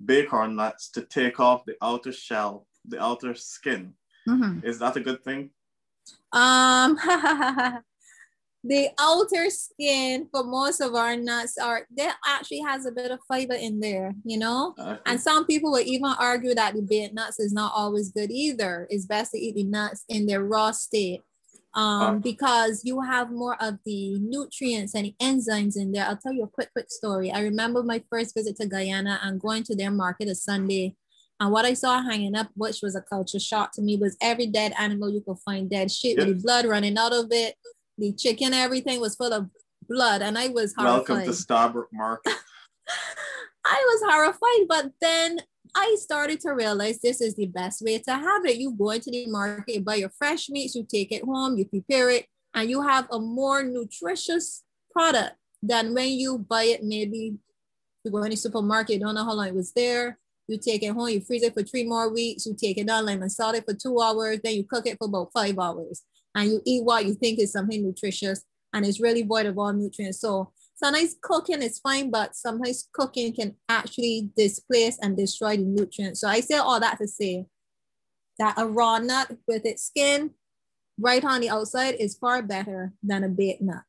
bake our nuts to take off the outer shell, the outer skin. Is that a good thing? The outer skin for most of our nuts there actually has a bit of fiber in there, you know? Okay. And some people will even argue that the baked nuts is not always good either. It's best to eat the nuts in their raw state because you have more of the nutrients and the enzymes in there. I'll tell you a quick story. I remember my first visit to Guyana and going to their market a Sunday. And what I saw hanging up, which was a culture shock to me, was every dead animal you could find dead shit with the blood running out of it. The chicken, everything was full of blood, and I was horrified. Welcome to Starbuck Market. I was horrified, but then I started to realize this is the best way to have it. You go into the market, you buy your fresh meats, you take it home, you prepare it, and you have a more nutritious product than when you buy it. Maybe you go in the supermarket, you don't know how long it was there. You take it home, you freeze it for 3 more weeks, you take it down, and salt it for 2 hours, then you cook it for about 5 hours. And you eat what you think is something nutritious, and it's really void of all nutrients. So sometimes cooking is fine, but sometimes cooking can actually displace and destroy the nutrients. So I say all that to say that a raw nut with its skin right on the outside is far better than a baked nut.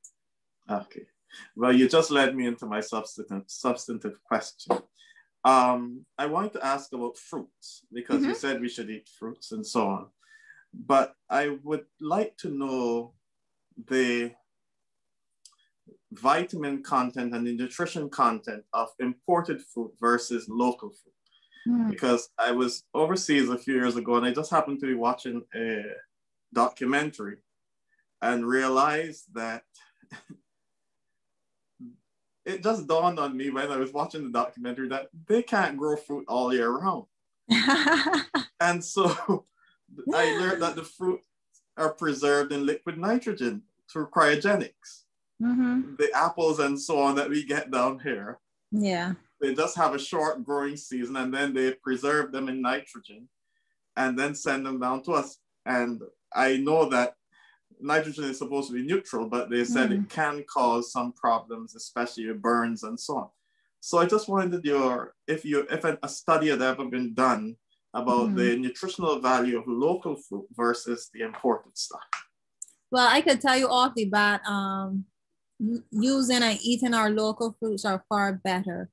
Okay. Well, you just led me into my substantive question. I wanted to ask about fruits because you said we should eat fruits and so on. But I would like to know the vitamin content and the nutrition content of imported food versus local food. Because I was overseas a few years ago and I just happened to be watching a documentary and realized that it just dawned on me when I was watching the documentary that they can't grow fruit all year round. And so I learned that the fruit are preserved in liquid nitrogen through cryogenics. The apples and so on that we get down here. Yeah. They just have a short growing season and then they preserve them in nitrogen and then send them down to us. And I know that nitrogen is supposed to be neutral, but they said it can cause some problems, especially burns and so on. So I just wondered if a study had ever been done about the nutritional value of local fruit versus the imported stuff. Well, I could tell you off the bat, using and eating our local fruits are far better.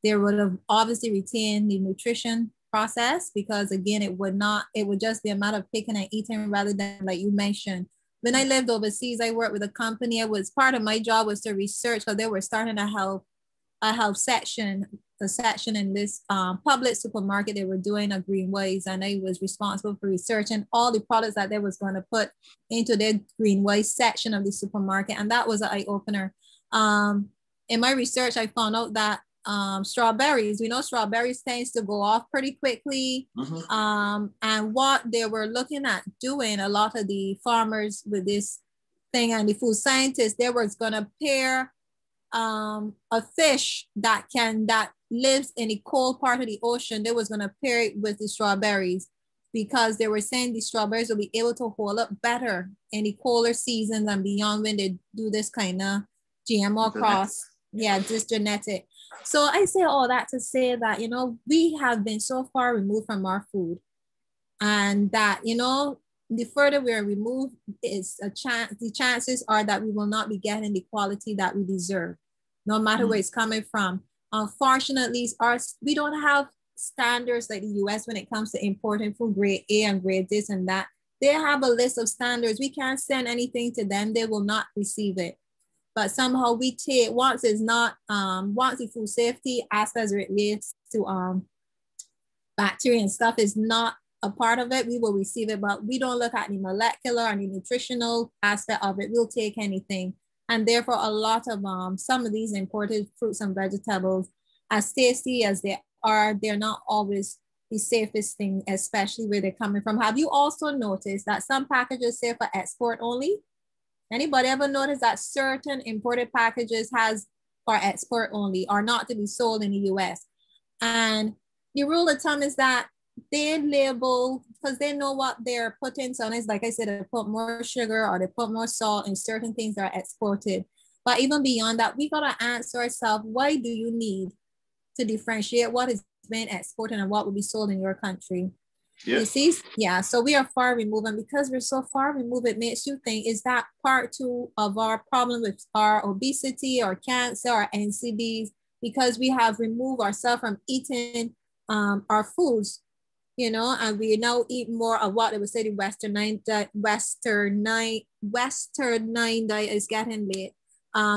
they would have obviously retained the nutrition process, because again, it would just be a matter of picking and eating rather than, like you mentioned. When I lived overseas, I worked with a company. Part of my job was to research, because they were starting a health section in this public supermarket. They were doing a green waste, and I was responsible for researching all the products that they was going to put into their green waste section of the supermarket. And that was an eye-opener. In my research, I found out that strawberries, we know strawberries tends to go off pretty quickly. And what they were looking at doing, a lot of the farmers with this thing and the food scientists, they were going to pair a fish that lives in the cold part of the ocean. They was going to pair it with the strawberries, because they were saying the strawberries will be able to hold up better in the colder seasons and beyond, when they do this kind of GMO cross. Yeah, this genetic. So I say all that to say that, you know, we have been so far removed from our food, and that, you know, the further we are removed, the chances are that we will not be getting the quality that we deserve, no matter where it's coming from. Unfortunately, we don't have standards like the US when it comes to importing food, grade A and grade this and that. They have a list of standards. We can't send anything to them. They will not receive it. But somehow we take, once the food safety aspect as it relates to bacteria and stuff is not a part of it, we will receive it, but we don't look at the molecular and the nutritional aspect of it. We'll take anything. And therefore, a lot of some of these imported fruits and vegetables, as tasty as they are, they're not always the safest thing, especially where they're coming from. Have you also noticed that some packages say for export only? Anybody ever notice that certain imported packages are export only, or not to be sold in the US? And the rule of thumb is that they label, because they know what they're putting. So it's like I said, they put more sugar or they put more salt in certain things that are exported. But even beyond that, we gotta ask ourselves, why do you need to differentiate what is being exported and what will be sold in your country? Yeah. You see, yeah, so we are far removed, and because we're so far removed, it makes you think, is that part two of our problem with our obesity or cancer or NCDs, because we have removed ourselves from eating our foods, you know, and we now eat more of what they would say the westernized diet is getting late,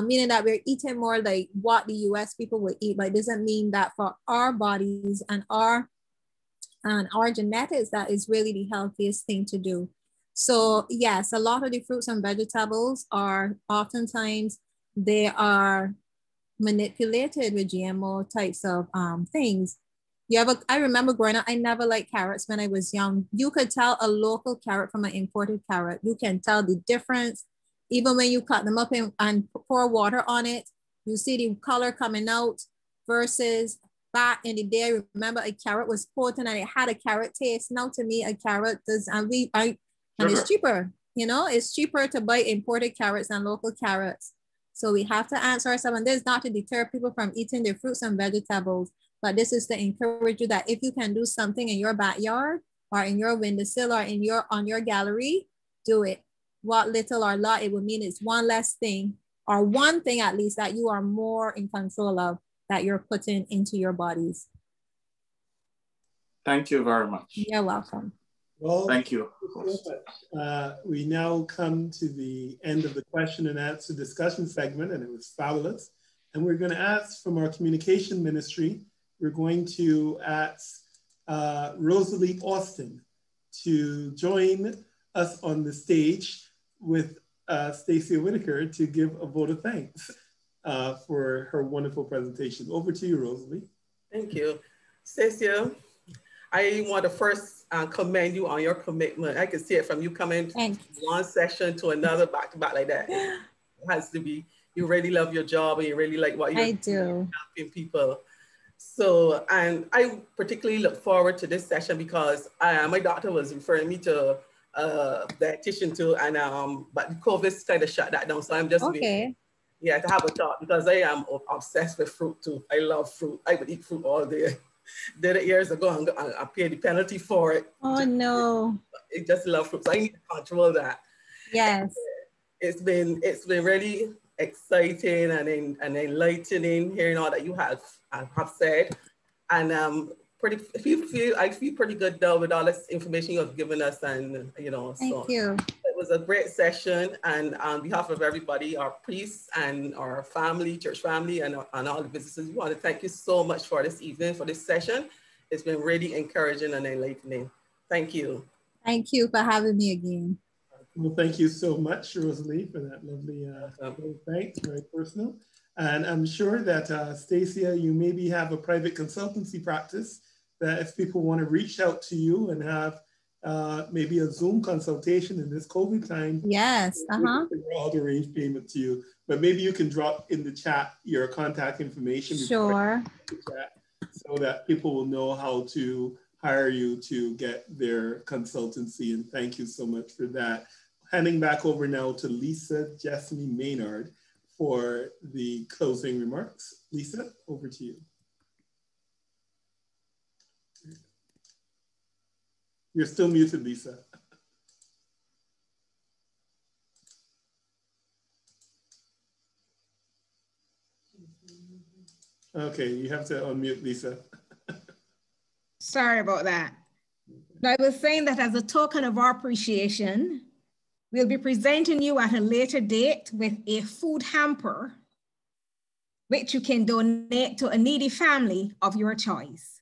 meaning that we're eating more like what the US people would eat, but it doesn't mean that for our bodies and our genetics, that is really the healthiest thing to do. So yes, a lot of the fruits and vegetables are oftentimes, they are manipulated with GMO types of things. I remember growing up, I never liked carrots when I was young. You could tell a local carrot from an imported carrot. You can tell the difference. Even when you cut them up and pour water on it, you see the color coming out, versus back in the day, I remember a carrot was potent and it had a carrot taste. Now to me, a carrot does, and it's cheaper. You know, it's cheaper to buy imported carrots than local carrots. So we have to answer ourselves, and this is not to deter people from eating their fruits and vegetables, but this is to encourage you that if you can do something in your backyard or in your windowsill or on your gallery, do it. What little or lot it would mean is one less thing, or one thing at least, that you are more in control of, that you're putting into your bodies. Thank you very much. You're welcome. Well, thank you. We now come to the end of the question and answer discussion segment, and it was fabulous. And we're going to ask from our communication ministry, we're going to ask Rosalie Austin to join us on the stage with Stacia Whittaker to give a vote of thanks for her wonderful presentation. Over to you, Rosalie. Thank you. Stacia, I want to first commend you on your commitment. I can see it from you coming from one session to another, back to back like that. It has to be, you really love your job and you really like what you're doing, helping people. So, and I particularly look forward to this session because my doctor was referring me to a dietitian too, and but COVID kind of shut that down. So I'm just to have a talk, because I am obsessed with fruit too. I love fruit. I would eat fruit all day. Did it years ago, and I paid the penalty for it. Oh no! I just love fruit, so I need to control that. Yes. It's been really exciting and enlightening hearing all that you have said. And I feel pretty good though with all this information you have given us, and Thank you. It was a great session, and on behalf of everybody, our priests and our family, church family, and all the visitors, we want to thank you so much for this evening, for this session. It's been really encouraging and enlightening. Thank you. Thank you for having me again. Well, thank you so much, Rosalie, for that lovely thanks, very personal. And I'm sure that Stacia, you maybe have a private consultancy practice that if people want to reach out to you and have maybe a Zoom consultation in this COVID time. Yes, I'll arrange payment to you, but maybe you can drop in the chat your contact information. Sure. So that people will know how to hire you to get their consultancy. And thank you so much for that. Handing back over now to Lisa Jessamy Maynard for the closing remarks. Lisa, over to you. You're still muted, Lisa. Okay, you have to unmute, Lisa. Sorry about that. I was saying that as a token of our appreciation, we'll be presenting you at a later date with a food hamper, which you can donate to a needy family of your choice.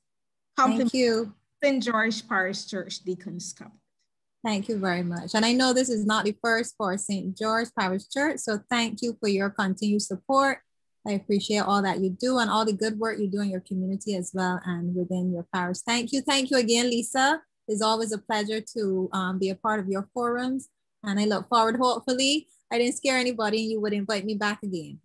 Thank you. St. George Parish Church Deacons Cupboard. Thank you very much. And I know this is not the first for St. George Parish Church, so thank you for your continued support. I appreciate all that you do and all the good work you do in your community as well and within your parish. Thank you. Thank you again, Lisa. It's always a pleasure to be a part of your forums. And I look forward, hopefully, I didn't scare anybody and you would invite me back again.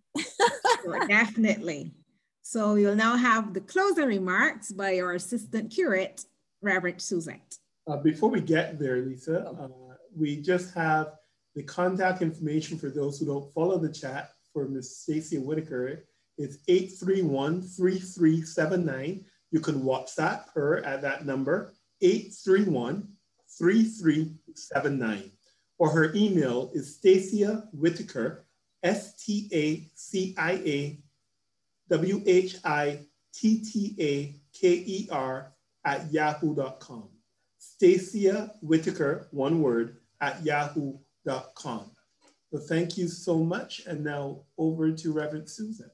Sure, definitely. So we will now have the closing remarks by our assistant curate, Reverend Suzette. Before we get there, Lisa, we just have the contact information for those who don't follow the chat for Miss Stacia Whittaker. It's 831-3379. You can WhatsApp her at that number, 831-3379. Or her email is Stacia Whittaker, STACIAWHITTAKER @yahoo.com. Stacia Whittaker, one word, @yahoo.com. So thank you so much. And now over to Reverend Susan,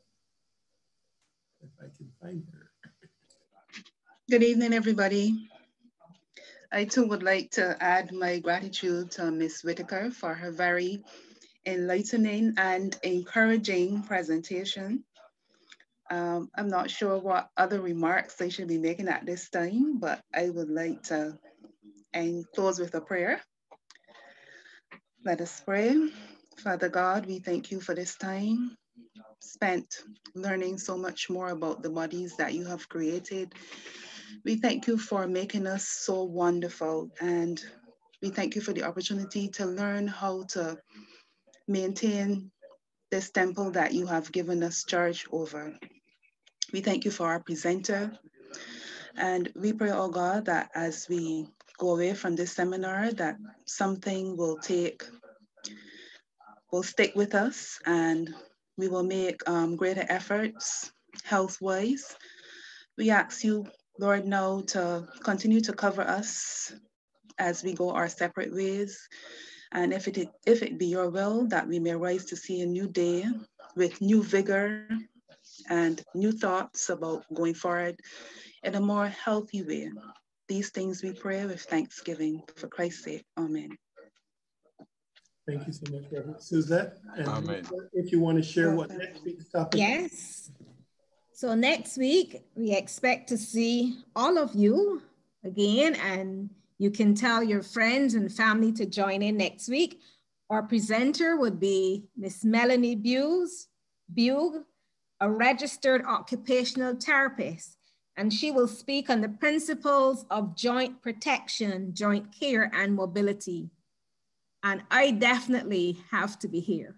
if I can find her. Good evening, everybody. I too would like to add my gratitude to Ms. Whittaker for her very enlightening and encouraging presentation. I'm not sure what other remarks I should be making at this time, but I would like to close with a prayer. Let us pray. Father God, we thank you for this time spent learning so much more about the bodies that you have created. We thank you for making us so wonderful, and we thank you for the opportunity to learn how to maintain this temple that you have given us charge over. We thank you for our presenter, and we pray, oh God, that as we go away from this seminar, that something will stick with us, and we will make greater efforts health-wise. We ask you, Lord, now to continue to cover us as we go our separate ways. And if it be your will, that we may rise to see a new day with new vigor and new thoughts about going forward in a more healthy way. These things we pray with thanksgiving for Christ's sake. Amen. Thank you so much, Reverend Suzette. And Amen. if you want to share what next week's topic is. Yes. So next week, we expect to see all of you again, and you can tell your friends and family to join in next week. Our presenter would be Miss Melanie Bug, a registered occupational therapist, and she will speak on the principles of joint protection, joint care, and mobility. And I definitely have to be here.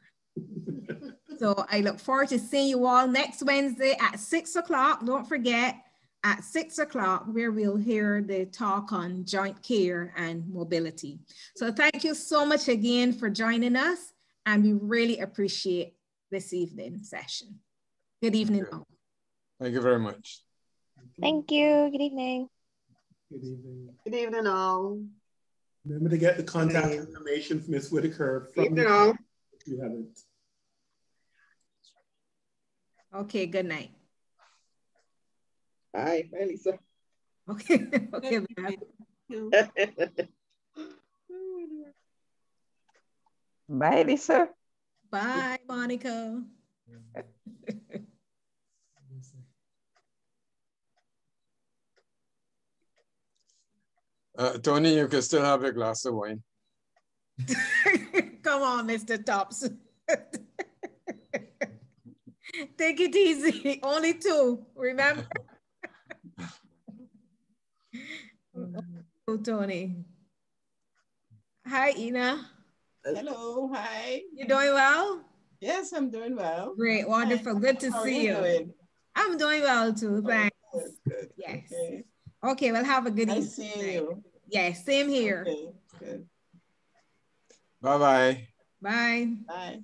So I look forward to seeing you all next Wednesday at 6 o'clock. Don't forget, at 6 o'clock, where we'll hear the talk on joint care and mobility. So thank you so much again for joining us. And we really appreciate this evening session. Good evening. Thank you very much. Thank you. Good evening. Good evening. Good evening, all. Remember to get the contact information from Ms. Whittaker from Good evening, all. if you haven't. Okay, good night. Bye. Bye, Lisa. Okay, okay. Bye, Lisa. Bye, Monica. Tony, you can still have a glass of wine. Come on, Mr. Tops. Take it easy. Only 2, remember? Oh, Tony. Hi, Ina. Hello, hi. You doing well? Yes, I'm doing well. Great, wonderful. Good to see you. Doing? I'm doing well too, thanks. Oh, good. Yes. Okay. Okay, well, have a good evening. Nice seeing you. Yes, same here. Okay, good. Bye-bye. Bye. Bye.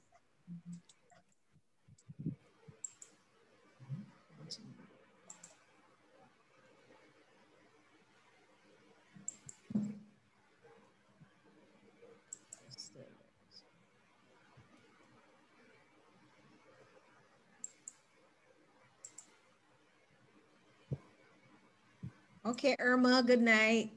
Okay, Irma, good night.